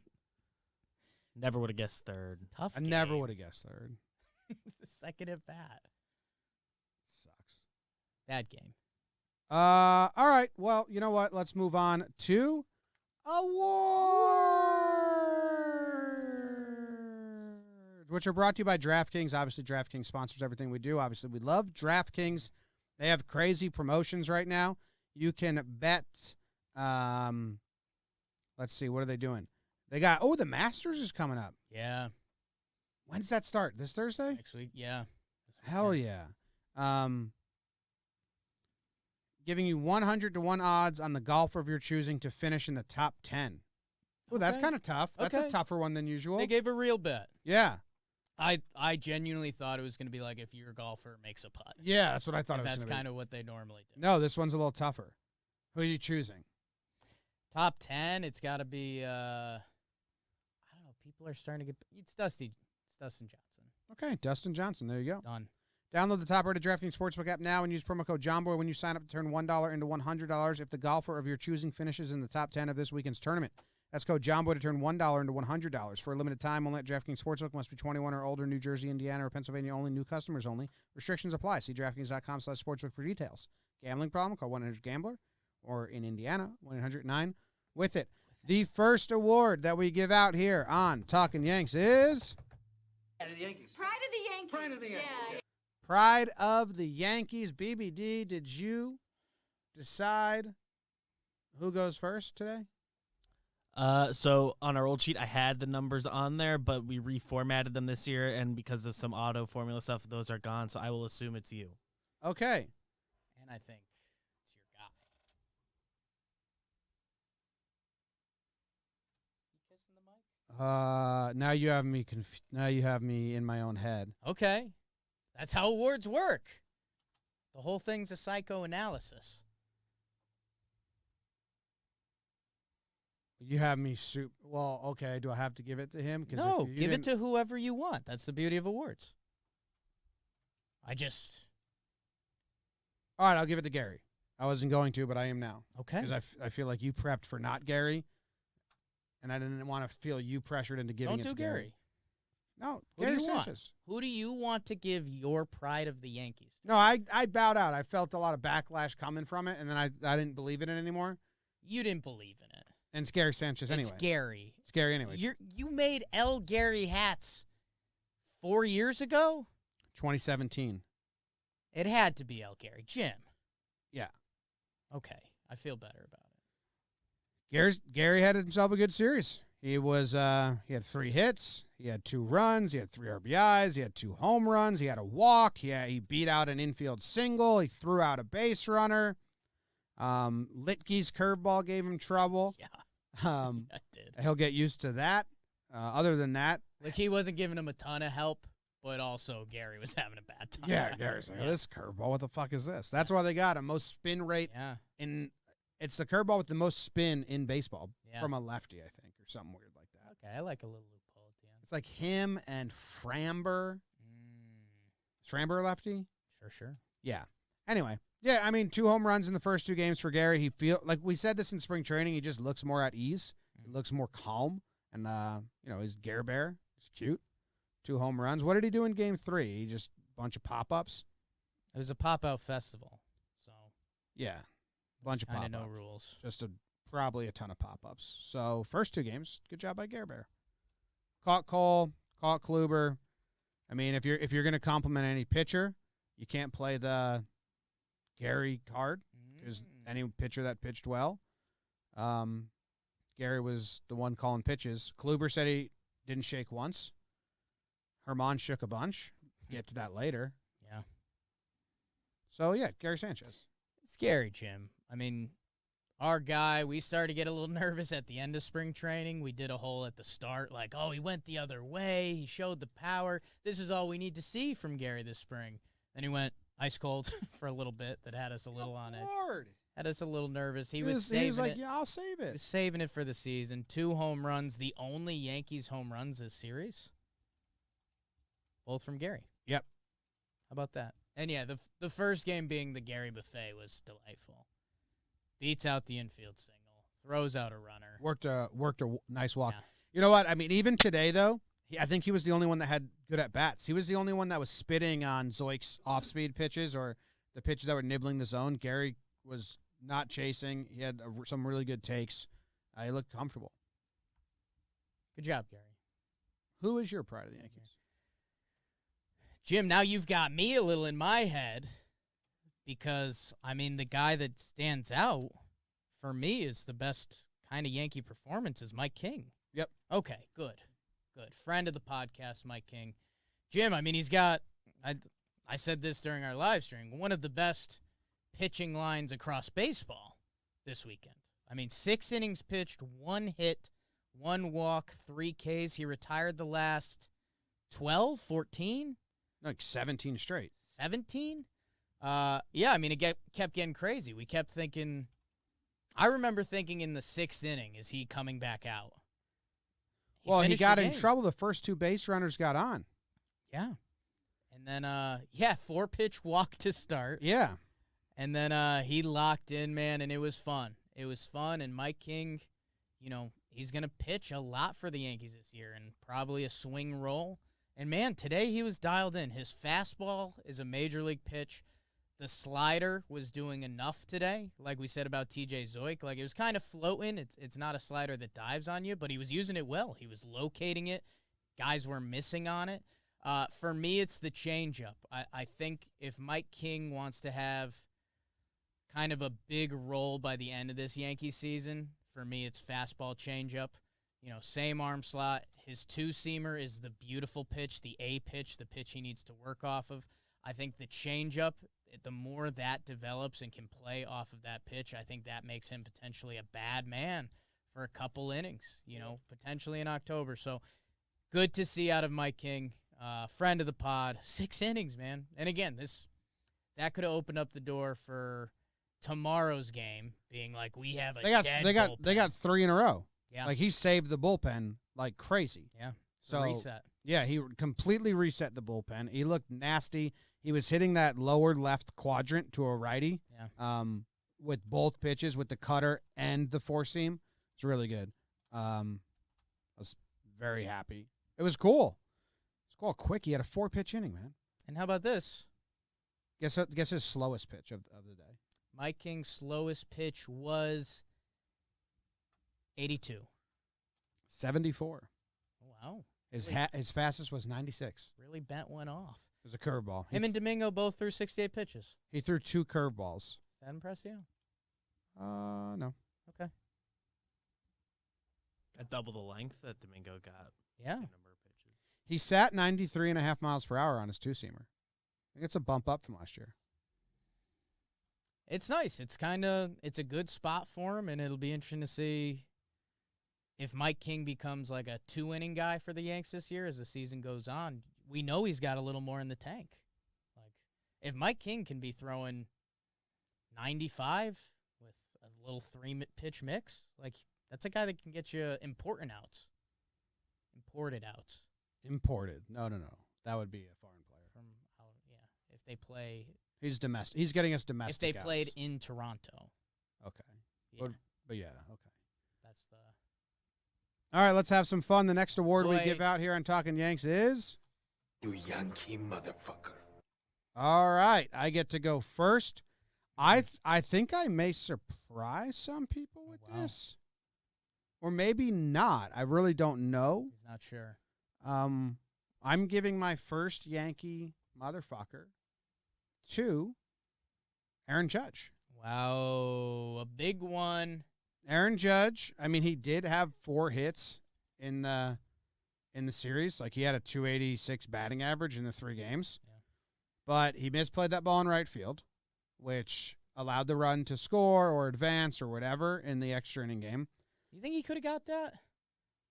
Never would have guessed 3rd. Tough I game. never would have guessed 3rd. It's the second at bat. Sucks. Bad game. All right. Well, you know what? Let's move on to awards, which are brought to you by DraftKings. Obviously, DraftKings sponsors everything we do. Obviously, we love DraftKings. They have crazy promotions right now. You can bet. Let's see. What are they doing? They got, the Masters is coming up. Yeah. When does that start? This Thursday? Next week, yeah. Hell yeah. Giving you 100-1 odds on the golfer of your choosing to finish in the top 10. Oh, that's Okay. kind of tough. That's Okay. a tougher one than usual. They gave a real bet. Yeah. I genuinely thought it was going to be like if your golfer makes a putt. Yeah, that's what I thought it was That's gonna be. kind of what they normally do. No, this one's a little tougher. Who are you choosing? Top 10, it's got to be, I don't know, people are starting to get, it's Dustin Johnson. Okay, Dustin Johnson. There you go. Done. Download the top-rated DraftKings Sportsbook app now and use promo code Jomboy when you sign up to turn $1 into $100 if the golfer of your choosing finishes in the top 10 of this weekend's tournament. That's code Jomboy to turn $1 into $100. For a limited time, only at DraftKings Sportsbook. Must be 21 or older. New Jersey, Indiana, or Pennsylvania only. New customers only. Restrictions apply. See DraftKings.com/sportsbook for details. Gambling problem? Call 1-800-GAMBLER. Or in Indiana, 1-800-9-WITH-IT. The first award that we give out here on Talkin' Yanks is Pride of the Yankees. Pride of the Yankees. Yeah. Pride of the Yankees. BBD, did you decide who goes first today? So on our old sheet, I had the numbers on there, but we reformatted them this year, and because of some auto formula stuff, those are gone. So I will assume it's you. Okay. And I think it's your guy. You kissing the mic? Now you have me now you have me in my own head. Okay. That's how awards work. The whole thing's a psychoanalysis. You have me well, okay, do I have to give it to him? No, give it to whoever you want. That's the beauty of awards. All right, I'll give it to Gary. I wasn't going to, but I am now. Okay. Because I feel like you prepped for not Gary, and I didn't want to feel you pressured into giving Don't it to do Gary. No, Who do Gary you want? Sanchez. Who do you want to give your Pride of the Yankees to? No, I bowed out. I felt a lot of backlash coming from it, and then I didn't believe in it anymore. You didn't believe in it. And it's Gary Sanchez anyway. It's Gary. It's Gary anyway. You made L. Gary hats 4 years ago? 2017. It had to be L. Gary. Jim. Yeah. Okay. I feel better about it. Gary had himself a good series. He had 3 hits. He had 2 runs. He had 3 RBIs. He had 2 home runs. He had a walk. He beat out an infield single. He threw out a base runner. Litke's curveball gave him trouble. Yeah. It did. He'll get used to that. Other than that, Like, he wasn't giving him a ton of help, but also Gary was having a bad time. yeah, Gary's like, this curveball, what the fuck is this? That's why they got him. Most spin rate Yeah. it's the curveball with the most spin in baseball Yeah. from a lefty, I think, or something weird like that. Okay, I like a little loophole at the end. It's like him and Framber. Is Framber a lefty? Sure. Yeah. Anyway, yeah, I mean, 2 home runs in the first 2 games for Gary. He like we said this in spring training, he just looks more at ease. He looks more calm. And, he's Gare Bear. He's cute. 2 home runs. What did he do in game 3? He just a bunch of pop-ups? It was a pop-out festival, so Yeah. Bunch of kind pop-ups. of no rules. Just probably a ton of pop-ups. So, first 2 games, good job by Gare Bear. Caught Cole, caught Kluber. I mean, if you're going to compliment any pitcher, you can't play the Gary card because any pitcher that pitched well. Gary was the one calling pitches. Kluber said he didn't shake once. Herman shook a bunch. Get to that later. Yeah. So, yeah, Gary Sanchez. It's scary, Jim. I mean, our guy, we started to get a little nervous at the end of spring training. We did a whole at the start, like, oh, he went the other way. He showed the power. This is all we need to see from Gary this spring. Then he went ice cold for a little bit. That had us a little on it. Had us a little nervous. He was like, it. yeah, I'll save He it. was saving it for the season. 2 home runs, the only Yankees home runs this series. Both from Gary. Yep. How about that? And yeah, the first game being the Gary buffet was delightful. Beats out the infield single, throws out a runner. Worked a nice walk. Yeah. You know what? I mean, even today, though, I think he was the only one that had good at-bats. He was the only one that was spitting on Zoik's off-speed pitches or the pitches that were nibbling the zone. Gary was not chasing. He had some really good takes. He looked comfortable. Good job, Gary. Who is your pride of the Yankees? Jim, now you've got me a little in my head because, I mean, the guy that stands out for me is the best kind of Yankee performance is Mike King. Yep. Okay, good. Friend of the podcast, Mike King. Jim, I mean, he's got, I said this during our live stream, one of the best pitching lines across baseball this weekend. I mean, 6 innings pitched, 1 hit, 1 walk, 3 Ks. He retired the last 12, 14? Like 17 straight. 17? Yeah, I mean, it kept getting crazy. We kept thinking, I remember thinking in the 6th inning, is he coming back out? He finished got the in game. trouble. The first 2 base runners got on. Yeah. And then, 4-pitch walk to start. Yeah. And then he locked in, man, and it was fun. It was fun, and Mike King, he's going to pitch a lot for the Yankees this year and probably a swing role. And, man, today he was dialed in. His fastball is a major league pitch. The slider was doing enough today, like we said about TJ Zoik. Like, it was kind of floating. It's not a slider that dives on you, but he was using it well. He was locating it. Guys were missing on it. For me, it's the changeup. I think if Mike King wants to have kind of a big role by the end of this Yankee season, for me, it's fastball changeup. Same arm slot. His 2-seamer is the beautiful pitch, the A pitch, the pitch he needs to work off of. I think the changeup, the more that develops and can play off of that pitch, I think that makes him potentially a bad man for a couple innings, potentially in October. So good to see out of Mike King, friend of the pod. 6 innings, man. And again, that could have opened up the door for tomorrow's game being like, we have a dead bullpen. They got 3 in a row. Yeah. Like, he saved the bullpen like crazy. Yeah. So Reset. Yeah, he completely reset the bullpen. He looked nasty. He was hitting that lower left quadrant to a righty. Yeah. With both pitches, with the cutter and the 4-seam. It's really good. I was very happy. It was cool. It's cool. Quick. He had a 4-pitch inning, man. And how about this? Guess his slowest pitch of the day. Mike King's slowest pitch was 82. 74. Wow. His fastest was 96. Really bent one off. It was a curveball. Him and Domingo both threw 68 pitches. He threw 2 curveballs. Does that impress you? No. Okay. At double the length that Domingo got. Yeah. Same number of pitches. He sat 93.5 miles per hour on his 2-seamer. I think it's a bump up from last year. It's nice. It's a good spot for him, and it'll be interesting to see if Mike King becomes like a 2-inning guy for the Yanks this year as the season goes on. We know he's got a little more in the tank. Like, if Mike King can be throwing 95 with a little 3-pitch mix, like, that's a guy that can get you imported outs. Imported. No. That would be a foreign player. From out, yeah. If they play, He's domestic. He's getting us domestic. if they outs. played in Toronto, Okay. yeah, But yeah, okay. that's the. All right, let's have some fun. The next award we Boy. give out here on Talkin' Yanks is... You Yankee motherfucker. All right, I get to go first. I think I may surprise some people with wow. this. Or maybe not. I really don't know. He's not sure. I'm giving my first Yankee motherfucker to Aaron Judge. Wow, a big one. Aaron Judge, I mean, he did have 4 hits in the series. Like, he had a 286 batting average in the 3 games. Yeah. But he misplayed that ball in right field, which allowed the run to score or advance or whatever in the extra inning game. You think he could have got that?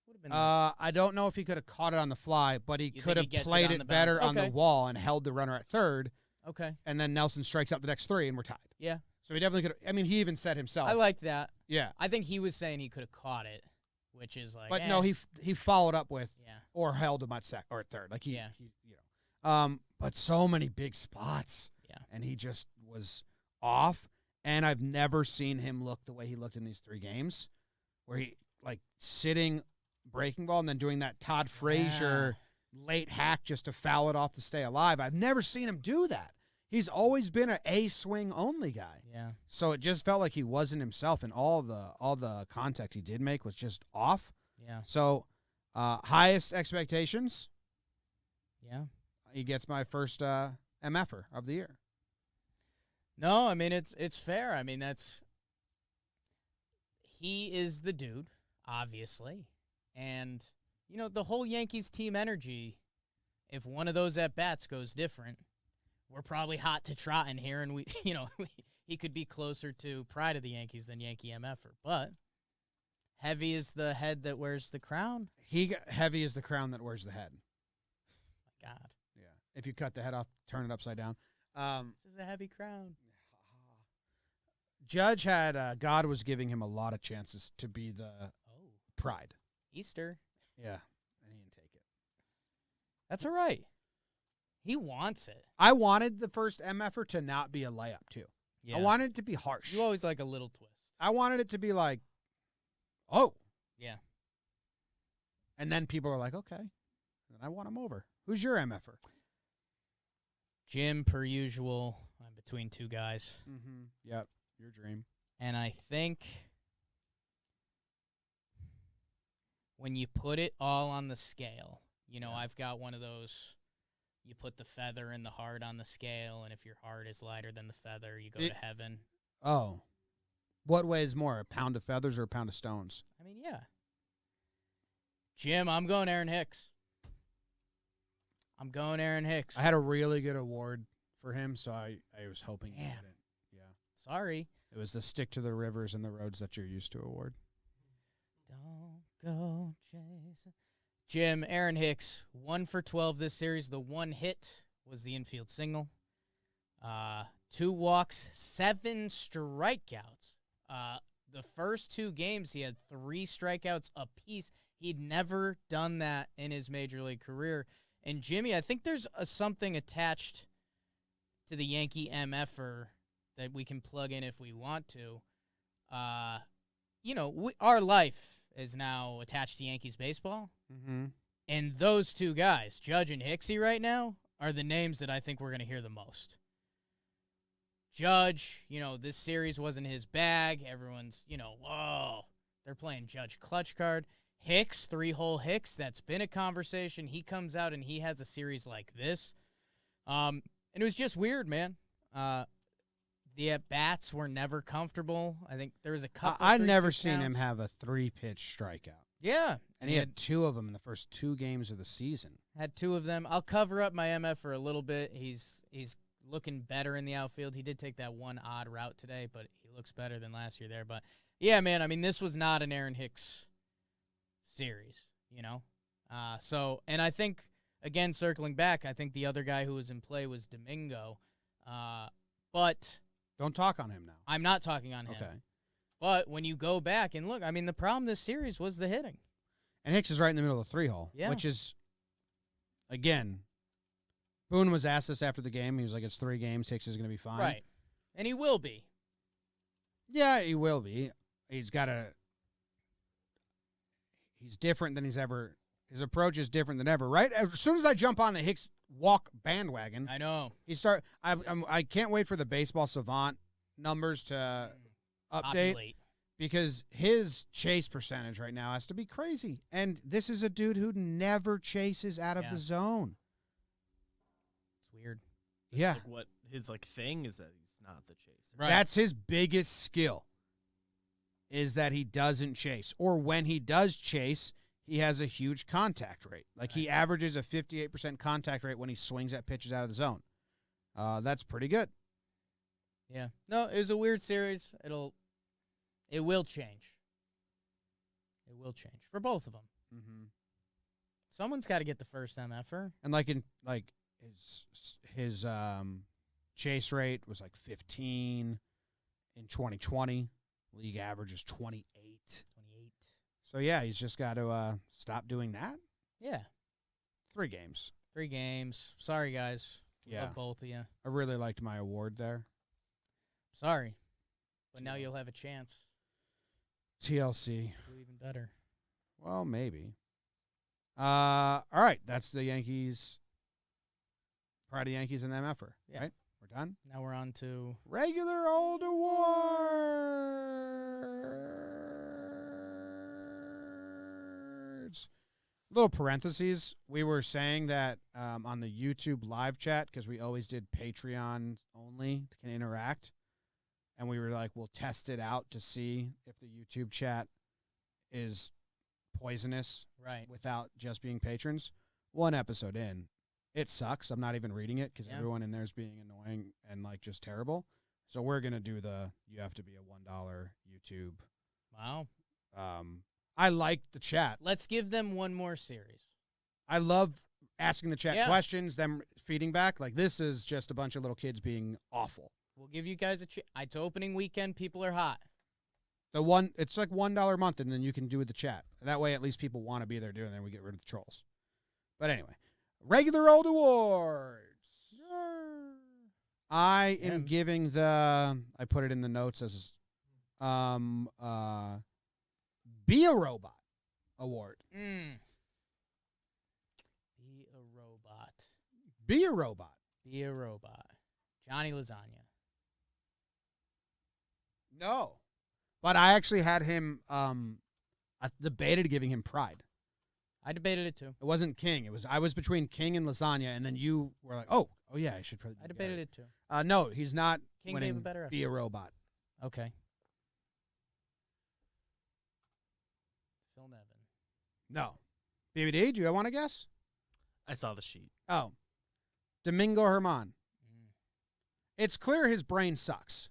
Would have been. I don't know if he could have caught it on the fly, but he You could think he have gets it played on it the better bounce? on the Okay. wall and held the runner at third, okay. and then Nelson strikes out the next 3, and we're tied. Yeah, So he definitely could have. I mean, he even said himself. I like that. Yeah. I think he was saying he could have caught it, which is like. But no, he followed up with Yeah. or held him at second or at third. Like he, Yeah. But so many big spots. Yeah. And he just was off. And I've never seen him look the way he looked in these 3 games, where he like sitting breaking ball and then doing that Todd Frazier late hack just to foul it off to stay alive. I've never seen him do that. He's always been a swing only guy. Yeah. So it just felt like he wasn't himself, and all the contact he did make was just off. Yeah. So highest expectations, Yeah. he gets my first MFer of the year. No, I mean it's fair. I mean he is the dude, obviously. And the whole Yankees team energy, if one of those at bats goes different, we're probably hot to trot in here, and he could be closer to pride of the Yankees than Yankee MFer. But heavy is the head that wears the crown. Heavy is the crown that wears the head. My God. Yeah. If you cut the head off, turn it upside down. This is a heavy crown. Judge had God was giving him a lot of chances to be the pride. Easter. Yeah, and he didn't take it. That's all right. He wants it. I wanted the first MFer to not be a layup too. Yeah. I wanted it to be harsh. You always like a little twist. I wanted it to be like, oh. Yeah. And then people are like, okay. And I want him over. Who's your MFer? Jim, per usual. I'm between 2 guys. Mm-hmm. Yep. Your dream. And I think when you put it all on the scale, I've got one of those, you put the feather and the heart on the scale, and if your heart is lighter than the feather, you go to heaven. Oh. What weighs more, a pound of feathers or a pound of stones? I mean, yeah. Jim, I'm going Aaron Hicks. I had a really good award for him, so I was hoping he Damn. didn't. Yeah. Sorry. It was the Stick to the Rivers and the Roads That You're Used to award. Don't go chasing. Jim, Aaron Hicks, 1 for 12 this series. The 1 hit was the infield single. 2 walks, 7 strikeouts. The first 2 games, he had 3 strikeouts apiece. He'd never done that in his major league career. And Jimmy, I think there's something attached to the Yankee MFer that we can plug in if we want to. Our life is now attached to Yankees baseball. Mm-hmm. And those 2 guys, Judge and Hicksy right now, are the names that I think we're going to hear the most. Judge, this series wasn't his bag. Everyone's, whoa, they're playing Judge Clutch card. Hicks, 3-hole Hicks, that's been a conversation. He comes out and he has a series like this. And it was just weird, man. The at-bats were never comfortable. I think there was a couple. I'd never 3-2 seen him counts. have a 3-pitch strikeout. Yeah. And he had 2 of them in the first 2 games of the season. Had 2 of them. I'll cover up my MF for a little bit. He's looking better in the outfield. He did take that one odd route today, but he looks better than last year there. But, yeah, man, I mean, this was not an Aaron Hicks series, you know? And I think, again, circling back, I think the other guy who was in play was Domingo. But Don't talk on him now. I'm not talking on him. Okay. But when you go back and look, I mean, the problem this series was the hitting. And Hicks is right in the middle of the 3-hole, Yeah. which is, again, Boone was asked this after the game. He was like, it's 3 games. Hicks is going to be fine. Right. And he will be. Yeah, he will be. He's different than he's ever. His approach is different than ever, right? As soon as I jump on the Hicks walk bandwagon, I know. I can't wait for the Baseball Savant numbers to update Populate. because his chase percentage right now has to be crazy. And this is a dude who never chases out of Yeah. the zone. It's weird. Yeah. Like what his thing is that he's not the chase. Right. That's his biggest skill, is that he doesn't chase. Or when he does chase, he has a huge contact rate. Like he averages a 58% contact rate when he swings at pitches out of the zone. That's pretty good. Yeah. No, it was a weird series. It will change. It will change for both of them. Mm-hmm. Someone's got to get the first MFer. And his chase rate was like 15 in 2020. League average is 28. 28. So yeah, he's just got to stop doing that. Yeah. 3 games. 3 games. Sorry, guys. Yeah. Love both of you. I really liked my award there. Sorry. But now you'll have a chance TLC. to do even better. Well, maybe. All right, that's the Yankees. Pride of Yankees and MFer. Yeah. Right? We're done. Now we're on to Regular old awards. Little parentheses. We were saying that on the YouTube live chat, because we always did Patreon only, can interact. And we were like, we'll test it out to see if the YouTube chat is poisonous right. without just being patrons. 1 episode in, it sucks. I'm not even reading it because everyone in there is being annoying and like just terrible. So we're gonna do you have to be a $1 YouTube. Wow. I like the chat. Let's give them one more series. I love asking the chat Yeah. questions, them feeding back. Like this is just a bunch of little kids being awful. We'll give you guys a chance. It's opening weekend. People are hot. It's like $1 a month, and then you can do the chat. That way, at least people want to be there doing it, and we get rid of the trolls. But anyway, regular old awards. I am giving I put it in the notes as Be a Robot award. Be a robot. Be a Robot. Be a robot. Johnny Lasagna. No. But I actually had him, I debated giving him Pride. I debated it too. It wasn't King. I was between King and Lasagna, and then you were like, oh yeah, I should probably. I debated it too. No, he's not King winning. gave a better effort. Be a Robot. Okay. Phil Nevin. No. BBD, do you want to guess? I saw the sheet. Oh. Domingo Herman. It's clear his brain sucks.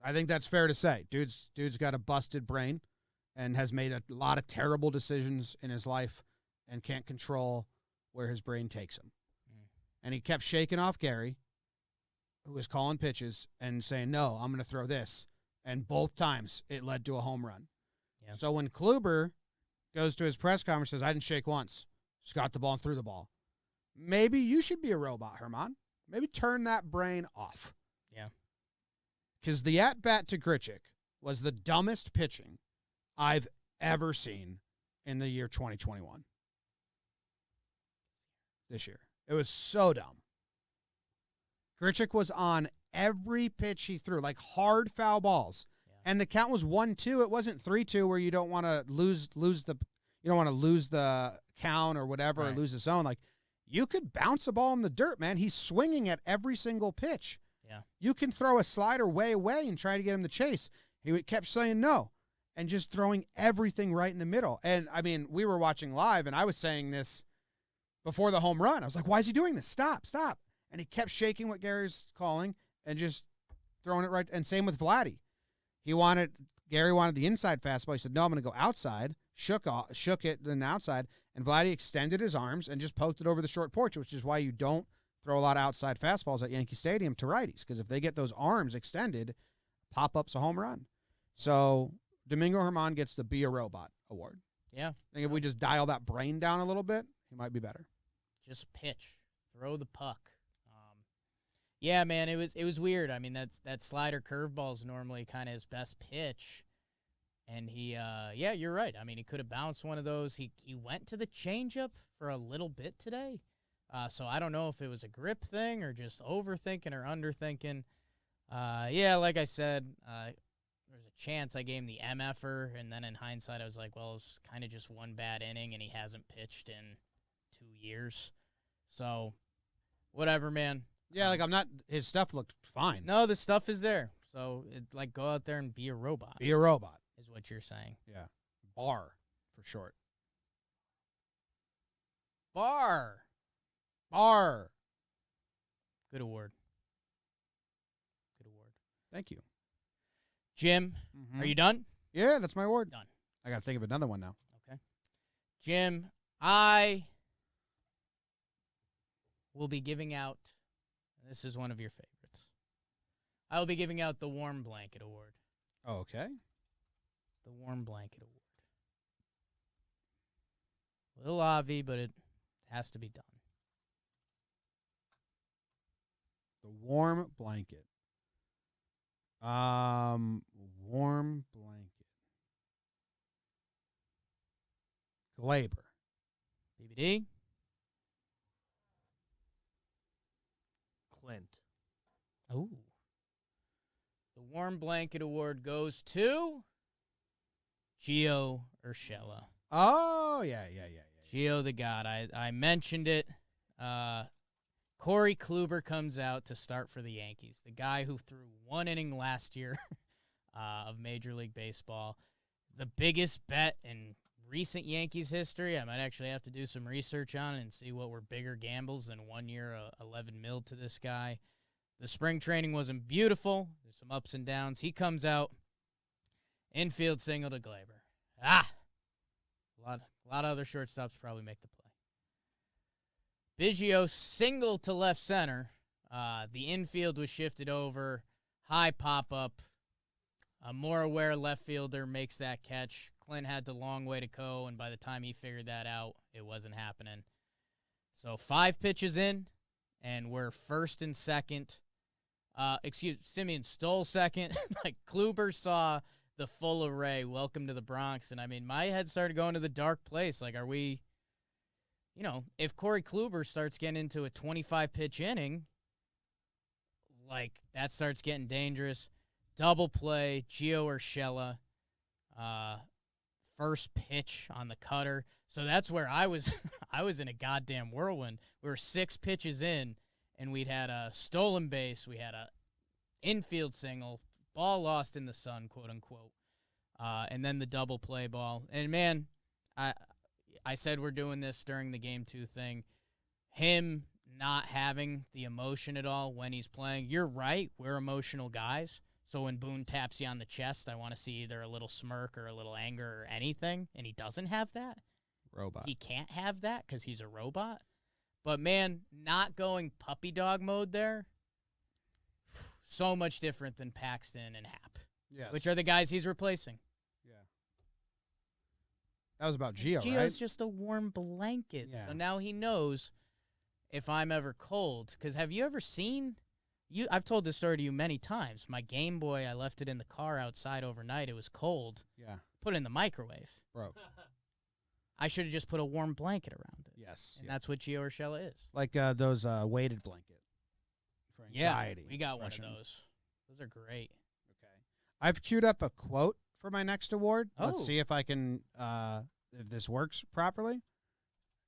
I think that's fair to say. Dude's got a busted brain and has made a lot of terrible decisions in his life and can't control where his brain takes him. And he kept shaking off Gary, who was calling pitches and saying, no, I'm going to throw this. And both times it led to a home run. Yep. So when Kluber goes to his press conference and says, I didn't shake once, just got the ball and threw the ball. Maybe you should be a robot, Herman. Maybe turn that brain off. Yeah. Because the at-bat to Grichuk was the dumbest pitching I've ever seen in the year 2021. This year. It was so dumb. Grichuk was on every pitch he threw, like hard foul balls. And the count was 1-2. It wasn't 3-2 where you don't want to lose the count or whatever, or Right. lose the zone. Like, you could bounce a ball in the dirt, man. He's swinging at every single pitch. Yeah. You can throw a slider way away and try to get him to chase. He kept saying no and just throwing everything right in the middle. And, I mean, we were watching live, and I was saying this before the home run. I was like, why is he doing this? Stop. And he kept shaking what Gary's calling and just throwing it right. And same with Vladdy. Gary wanted the inside fastball. He said, no, I'm going to go outside. Shook it, then outside. And Vladdy extended his arms and just poked it over the short porch, which is why you don't throw a lot of outside fastballs at Yankee Stadium to righties, because if they get those arms extended, pop-up's a home run. So Domingo Germán gets the Be a Robot award. Yeah. I think if we just dial that brain down a little bit, he might be better. Just pitch, throw the puck. Yeah, man, it was weird. I mean, that slider curveball is normally kind of his best pitch, and yeah, you're right. I mean, he could have bounced one of those. He went to the changeup for a little bit today, so I don't know if it was a grip thing or just overthinking or underthinking. Yeah, like I said, there's a chance I gave him the MFer, and then in hindsight, I was like, well, it's kind of just one bad inning, and he hasn't pitched in 2 years, so whatever, man. Yeah, like his stuff looked fine. No, the stuff is there. So, go out there and be a robot. Be a robot. Is what you're saying. Yeah. Bar, for short. Bar. Good award. Thank you. Jim, are you done? Yeah, that's my award. Done. I got to think of another one now. Okay. Jim, I will be giving out, this is one of your favorites, I will be giving out the Warm Blanket Award. Oh, okay. The Warm Blanket Award. A little obvi, but it has to be done. The warm blanket. Warm blanket. Glaber. BBD? Clint. Oh. The Warm Blanket Award goes to Gio Urshela. Oh, yeah. Gio the God. I mentioned it. Corey Kluber comes out to start for the Yankees. The guy who threw one inning last year of Major League Baseball. The biggest bet in recent Yankees history. I might actually have to do some research on it and see what were bigger gambles than 1 year, 11 mil to this guy. The spring training wasn't beautiful. There's some ups and downs. He comes out, infield single to Glaber. A lot of other shortstops probably make the play. Biggio single to left center. The infield was shifted over. High pop-up. A more aware left fielder makes that catch. Clint had the long way to go, and by the time he figured that out, it wasn't happening. So 5 pitches in, and we're first and second. Simeon stole second. Like, Kluber saw the full array. Welcome to the Bronx. And, I mean, my head started going to the dark place. Like, are we, if Corey Kluber starts getting into a 25-pitch inning, like, that starts getting dangerous. Double play, Gio Urshela, first pitch on the cutter. So that's where I was in a goddamn whirlwind. We were 6 pitches in, and we'd had a stolen base. We had a infield single, ball lost in the sun, quote unquote, and then the double play ball. And man, I said we're doing this during the Game 2 thing. Him not having the emotion at all when he's playing. You're right. We're emotional guys. So when Boone taps you on the chest, I want to see either a little smirk or a little anger or anything, and he doesn't have that. Robot. He can't have that because he's a robot. But, man, not going puppy dog mode there, so much different than Paxton and Happ, Yes. which are the guys he's replacing. Yeah. That was about Gio, Gio's right? just a warm blanket. Yeah. So now he knows if I'm ever cold. Because have you ever seen... I've told this story to you many times. My Game Boy, I left it in the car outside overnight. It was cold. Yeah. Put it in the microwave. Broke. I should have just put a warm blanket around it. Yes. And that's what Gio Urshela is. Like those weighted blanket for anxiety. Yeah, we got depression. one of those. Those are great. Okay. I've queued up a quote for my next award. Oh. Let's see if I can, if this works properly.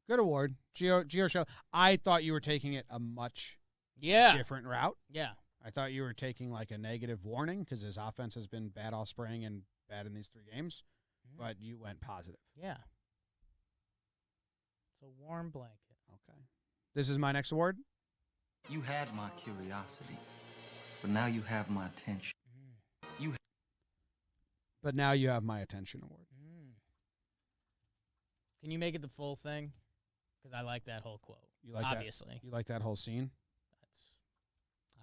Good award. Gio Show. I thought you were taking it a much different route. Yeah. I thought you were taking like a negative warning because his offense has been bad all spring and bad in these 3 games, but you went positive. Yeah. It's a warm blanket. Okay. This is my next award. You had my curiosity, but now you have my attention. But now you have my attention award. Can you make it the full thing? Because I like that whole quote. You like Obviously. that? You like that whole scene?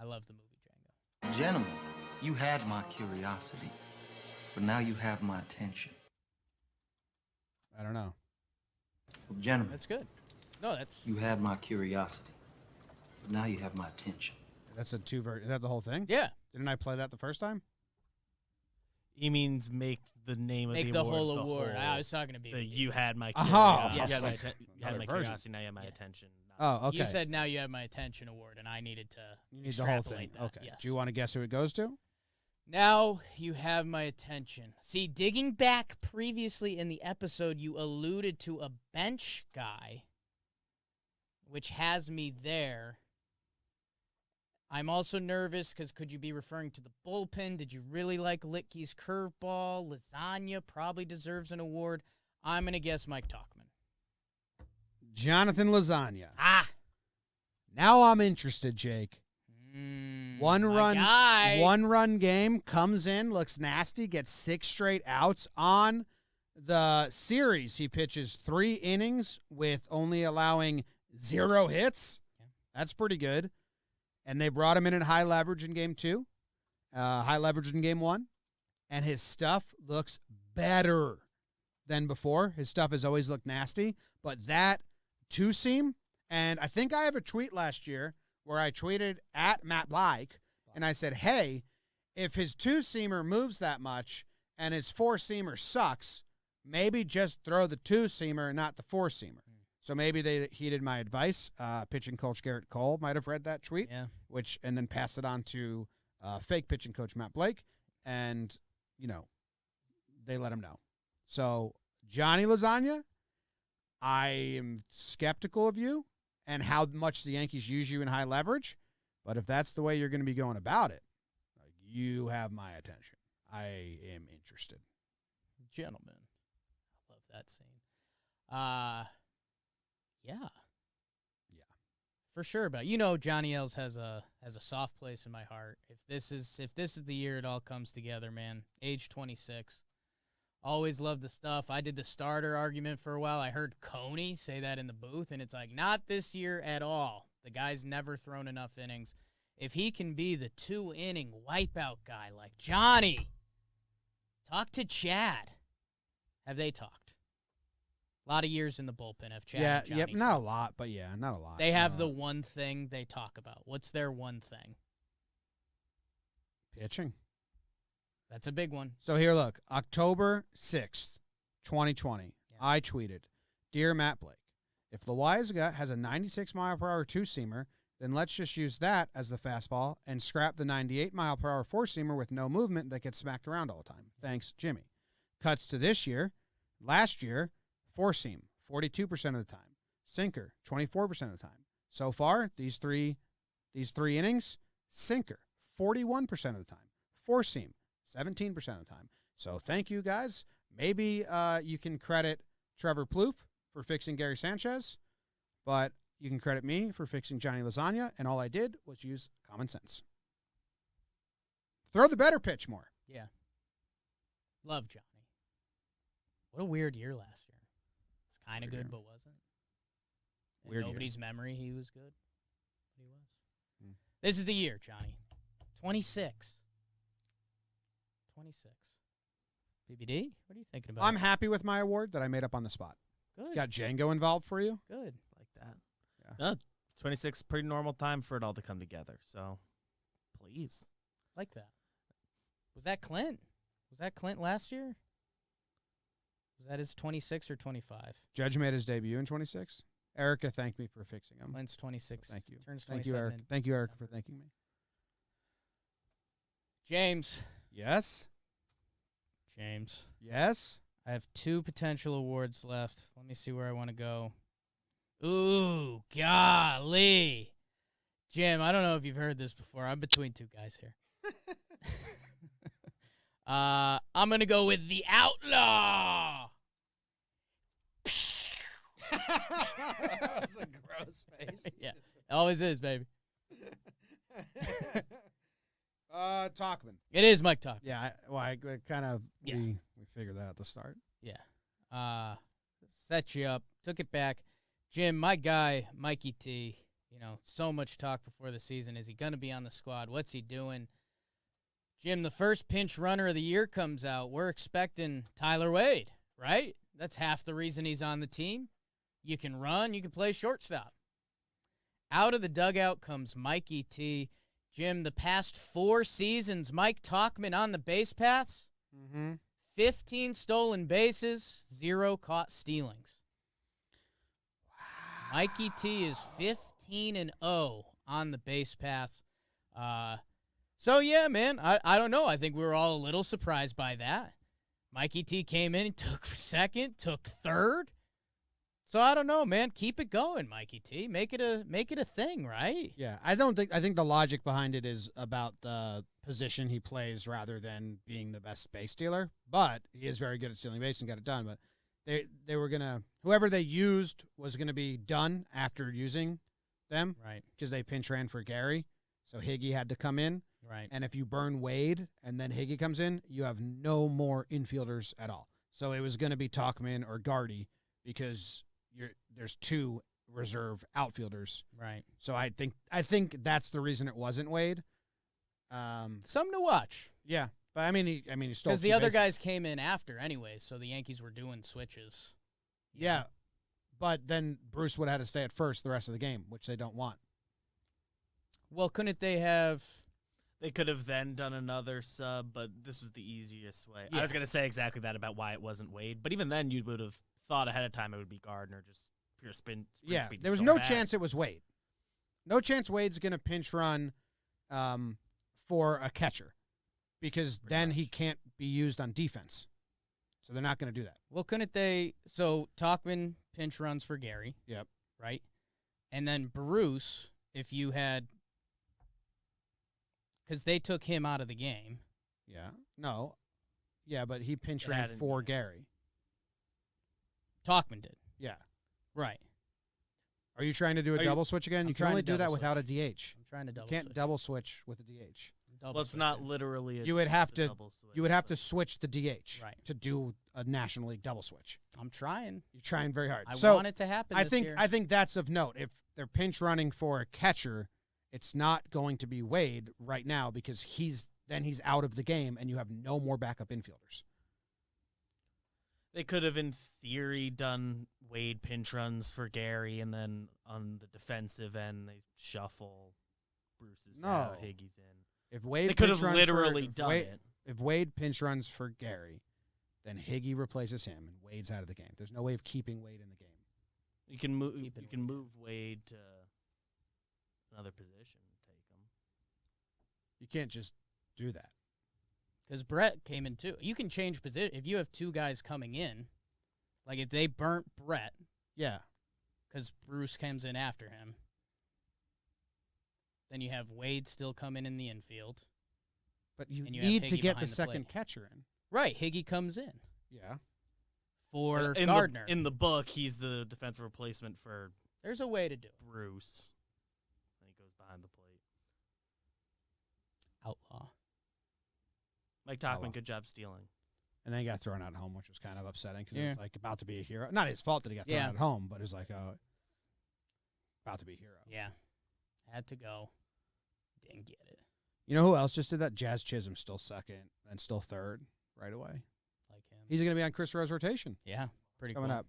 I love the movie Django. Gentlemen, you had my curiosity, but now you have my attention. I don't know. Gentlemen, That's good. No, that's... you had my curiosity, but now you have my attention. That's a 2 version. Is that the whole thing? Yeah. Didn't I play that the first time? He means make the name of Make the the award. whole award. I was talking to BBD. You had my Oh, curiosity. yes. You had my, Like you had my another version. curiosity. Now you have my attention. Oh, okay. You said now you have my attention award, and I needed to You need the whole thing. extrapolate that. Okay. Yes. Do you want to guess who it goes to? Now you have my attention. See, digging back previously in the episode, you alluded to a bench guy, which has me there. I'm also nervous because could you be referring to the bullpen? Did you really like Litke's curveball? Lasagna probably deserves an award. I'm going to guess Mike Talkman. Jonathan Lasagna. Ah! Now I'm interested, Jake. One run game, comes in, looks nasty, gets 6 straight outs. On the series, he pitches 3 innings with only allowing 0 hits. That's pretty good. And they brought him in at high leverage in game 2, high leverage in game 1. And his stuff looks better than before. His stuff has always looked nasty. But that 2-seam, and I think I have a tweet last year where I tweeted at Matt Like, and I said, hey, if his 2-seamer moves that much and his 4-seamer sucks, maybe just throw the 2-seamer and not the 4-seamer. So maybe they heeded my advice. Pitching coach Garrett Cole might have read that tweet, and then passed it on to fake pitching coach Matt Blake, and, they let him know. So, Johnny Lasagna, I am skeptical of you and how much the Yankees use you in high leverage, but if that's the way you're going to be going about it, you have my attention. I am interested. Gentlemen. I love that scene. Yeah. For sure, but Johnny L's has a soft place in my heart. If this is the year it all comes together, man. Age 26. Always loved the stuff. I did the starter argument for a while. I heard Coney say that in the booth, and it's like, not this year at all. The guy's never thrown enough innings. If he can be the 2-inning wipeout guy like Johnny, talk to Chad. Have they talked? A lot of years in the bullpen have Chad and Johnny. Not a lot, but not a lot. They have the one thing they talk about. What's their one thing? Pitching. That's a big one. So here, look, October 6th, 2020, I tweeted, Dear Matt Blake, if Loaizaga has a 96-mile-per-hour 2-seamer, then let's just use that as the fastball and scrap the 98-mile-per-hour 4-seamer with no movement that gets smacked around all the time. Thanks, Jimmy. Cuts to this year. Last year, 4-seam, 42% of the time. Sinker, 24% of the time. So far, these three innings, sinker, 41% of the time. 4-seam, 17% of the time. So thank you, guys. Maybe you can credit Trevor Plouffe for fixing Gary Sanchez, but you can credit me for fixing Johnny Lasagna, and all I did was use common sense. Throw the better pitch more. Yeah. Love Johnny. What a weird year last year. It was kind of good, but wasn't. In nobody's memory, he was good. He was. This is the year, Johnny. 26. 26. BBD, what are you thinking about? I'm happy with my award that I made up on the spot. Good. Got Django involved for you? Good. Like that. Yeah. 26, pretty normal time for it all to come together. So, please. Like that. Was that Clint? Was that Clint last year? Was that his 26 or 25? Judge made his debut in 26. Erica thanked me for fixing him. Clint's 26. Thank you. Turns Thank 27. you, Eric. Thank you, Erica, for thanking me. James. Yes? James. Yes? I have 2 potential awards left. Let me see where I want to go. Ooh, golly. Jim, I don't know if you've heard this before. I'm between 2 guys here. I'm going to go with the Outlaw. That was a gross face. Yeah, it always is, baby. Talkman. It is Mike Talkin. Yeah, I kind of, Yeah. we figured that at the start. Yeah. Set you up. Took it back. Jim, my guy, Mikey T, so much talk before the season. Is he going to be on the squad? What's he doing? Jim, the first pinch runner of the year comes out. We're expecting Tyler Wade, right? That's half the reason he's on the team. You can run. You can play shortstop. Out of the dugout comes Mikey T. Jim, the past 4 seasons, Mike Talkman on the base paths, 15 stolen bases, 0 caught stealings. Wow. Mikey T is 15-0 on the base paths. So, yeah, man, I don't know. I think we were all a little surprised by that. Mikey T came in and took second, took third. So I don't know, man. Keep it going, Mikey T. Make it a thing, right? Yeah, I think the logic behind it is about the position he plays rather than being the best base stealer. But he is very good at stealing base and got it done. But they were gonna, whoever they used was gonna be done after using them, Right. Because they pinch ran for Gary, so Higgy had to come in. Right. And if you burn Wade and then Higgy comes in, you have no more infielders at all. So it was gonna be Talkman or Gardy because there's 2 reserve outfielders. Right. So I think that's the reason it wasn't Wade. Something to watch. Yeah, but I mean he stole Because the 2 other bases. guys came in after anyway, so the Yankees were doing switches. Yeah, but then Bruce would have had to stay at first the rest of the game, which they don't want. Well, couldn't they have... They could have then done another sub, but this was the easiest way. Yeah. I was going to say exactly that about why it wasn't Wade, but even then you would have thought ahead of time it would be Gardner, just pure sprint Yeah, speed. there was no chance it was Wade. No chance Wade's going to pinch run for a catcher because then he can't be used on defense. So they're not going to do that. Well, couldn't they... So Talkman pinch runs for Gary. Yep. Right? And then Bruce, if you had... Because they took him out of the game. Yeah. No. Yeah, but he pinch It ran hadn't for been. Gary. Talkman did. Yeah. Right. Are you trying to do a Are you- double switch again? I'm You can trying only to do that double without a switch. DH. I'm trying to double You can't switch. double switch with a DH. Double Well, it's not switching. literally a You would have to double switch, you would have but- to switch the DH Right. to do a National League double switch. I'm trying. You're trying very hard. I so want it to happen I this think year. I think that's of note. If they're pinch running for a catcher, it's not going to be Wade right now because he's out of the game and you have no more backup infielders. They could have, in theory, done Wade pinch runs for Gary, and then on the defensive end, they shuffle Bruce's out, No. Higgy's in. If Wade They could pinch have runs literally if done Wade, it. If Wade pinch runs for Gary, then Higgy replaces him and Wade's out of the game. There's no way of keeping Wade in the game. You can move. Keep it You can move Wade to another position. Take him. You can't just do that. Because Brett came in too. You can change position. If you have 2 guys coming in, like if they burnt Brett, Yeah. because Bruce comes in after him, then you have Wade still coming in the infield. But you And you have need to Higgy get the behind the second plate. catcher in. Right, Higgy comes in Yeah. for in Gardner. in the book, he's the defensive replacement for There's a way to do it. Bruce. And he goes behind the plate. Outlaw. Mike Outlaw. Talkman, good job stealing. And then he got thrown out at home, which was kind of upsetting because it Yeah. was like about to be a hero. Not his fault that he got thrown Yeah. out at home, but it was like, oh, about to be a hero. Yeah. Had to go. Didn't get it. You know who else just did that? Jazz Chisholm still second and still third right away. Like him. He's going to be on Chris Rowe's rotation Yeah. Pretty coming cool. up.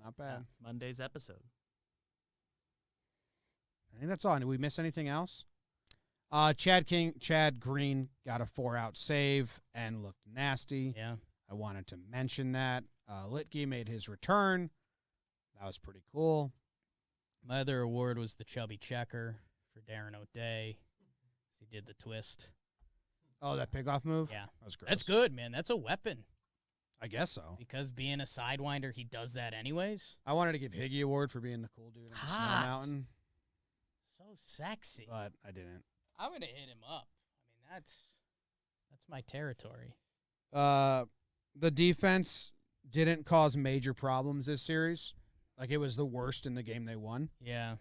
Not bad. It's Monday's episode. I think that's all. Did we miss anything else? Chad Green got a 4-out save and looked nasty. Yeah. I wanted to mention that. Litke made his return. That was pretty cool. My other award was the chubby checker for Darren O'Day. He did the twist. Oh, that pickoff move? Yeah. That was gross. That's good, man. That's a weapon. I guess so. Because being a sidewinder, he does that anyways. I wanted to give Higgy award for being the cool dude on the Snow Hot. Mountain, So sexy. but I didn't. I'm gonna hit him up. I mean, that's my territory. The defense didn't cause major problems this series. Like, it was the worst in the game they won. Yeah.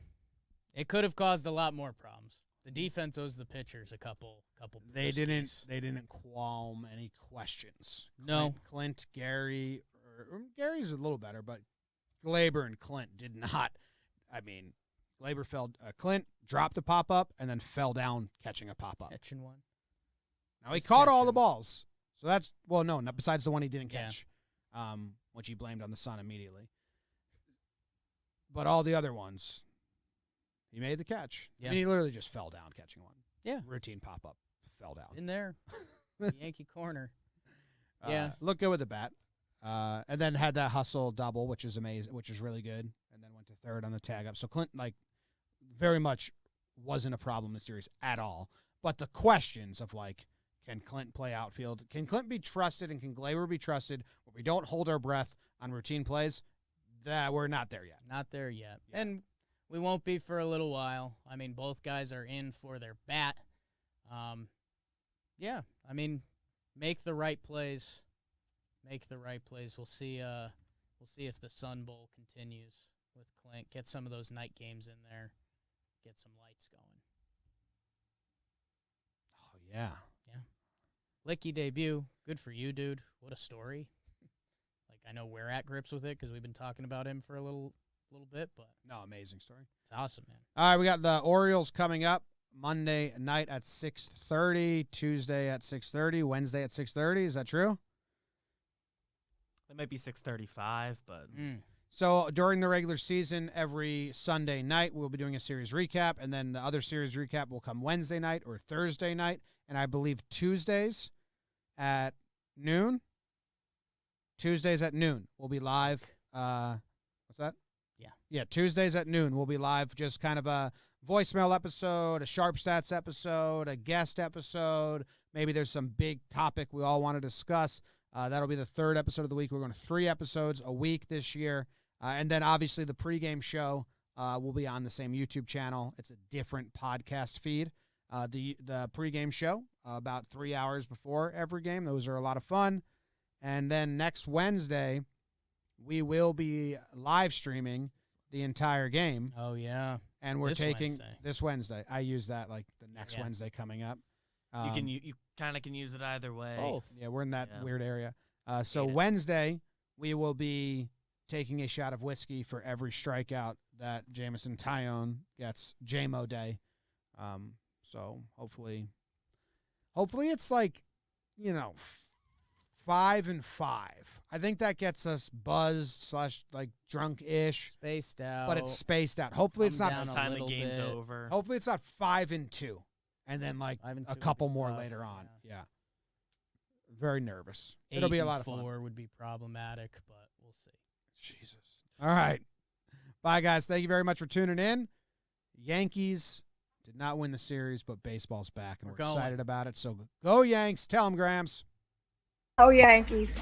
It could have caused a lot more problems. The defense owes the pitchers a couple. They brewskis. didn't qualm any questions. No. Clint, Gary, or Gary's a little better, but Glaber and Clint did not. I mean, Glaber Clint dropped a pop up and then fell down catching a pop up. Catching one. Now he Just caught all the catching. balls, so that's not besides the one he didn't Yeah. catch, which he blamed on the sun immediately. But all the other ones, he made the catch. Yeah. I mean, he literally just fell down catching one. Yeah. Routine pop up, fell down. In there. The Yankee corner. Yeah. Looked good with the bat. And then had that hustle double, which is amazing, which is really good. And then went to third on the tag up. So Clint, very much wasn't a problem in the series at all. But the questions of, can Clint play outfield? Can Clint be trusted and can Glaber be trusted where we don't hold our breath on routine plays? That we're not there yet. Not there yet. Yeah. And we won't be for a little while. I mean, both guys are in for their bat. Yeah. I mean, make the right plays. Make the right plays. We'll see if the Sun Bowl continues with Clint. Get some of those night games in there. Get some lights going. Oh, yeah. Licky debut. Good for you, dude. What a story. I know we're at grips with it because we've been talking about him for a little bit, but No, amazing story. it's awesome, man. All right, we got the Orioles coming up Monday night at 6:30, Tuesday at 6:30, Wednesday at 6:30. Is that true? It might be 6:35, but So during the regular season, every Sunday night, we'll be doing a series recap, and then the other series recap will come Wednesday night or Thursday night, and I believe Tuesdays at noon. Tuesdays at noon, we'll be live. What's that? Yeah, Tuesdays at noon, we'll be live. Just kind of a voicemail episode, a Sharp Stats episode, a guest episode. Maybe there's some big topic we all want to discuss. That'll be the third episode of the week. We're going to 3 episodes a week this year. And then, obviously, the pregame show will be on the same YouTube channel. It's a different podcast feed. The pregame show, about 3 hours before every game. Those are a lot of fun. And then next Wednesday, we will be live streaming the entire game. Oh, yeah. And we're This taking Wednesday. this Wednesday. I use that the next Yeah. Wednesday coming up. you kind of can use it either way. Both. Yeah, we're in that Yeah. weird area. So Hate it. Wednesday, we will be taking a shot of whiskey for every strikeout that Jamison Tyone gets. JMO Day. So hopefully it's 5-5. I think that gets us buzzed / drunk-ish, Spaced out. but it's spaced out. Hopefully it's Come not. down By a the time the little game's bit. over. Hopefully it's not 5-2, and then 5 and 2 a would couple be more tough, later on. yeah. Yeah. Very nervous. It'll be a lot of fun. 8-4 would be problematic, but we'll see. Jesus. All right. Bye, guys. Thank you very much for tuning in. Yankees did not win the series, but baseball's back, and We're we're going. excited about it. So go Yanks. Tell them, Grams. Oh, Yankees.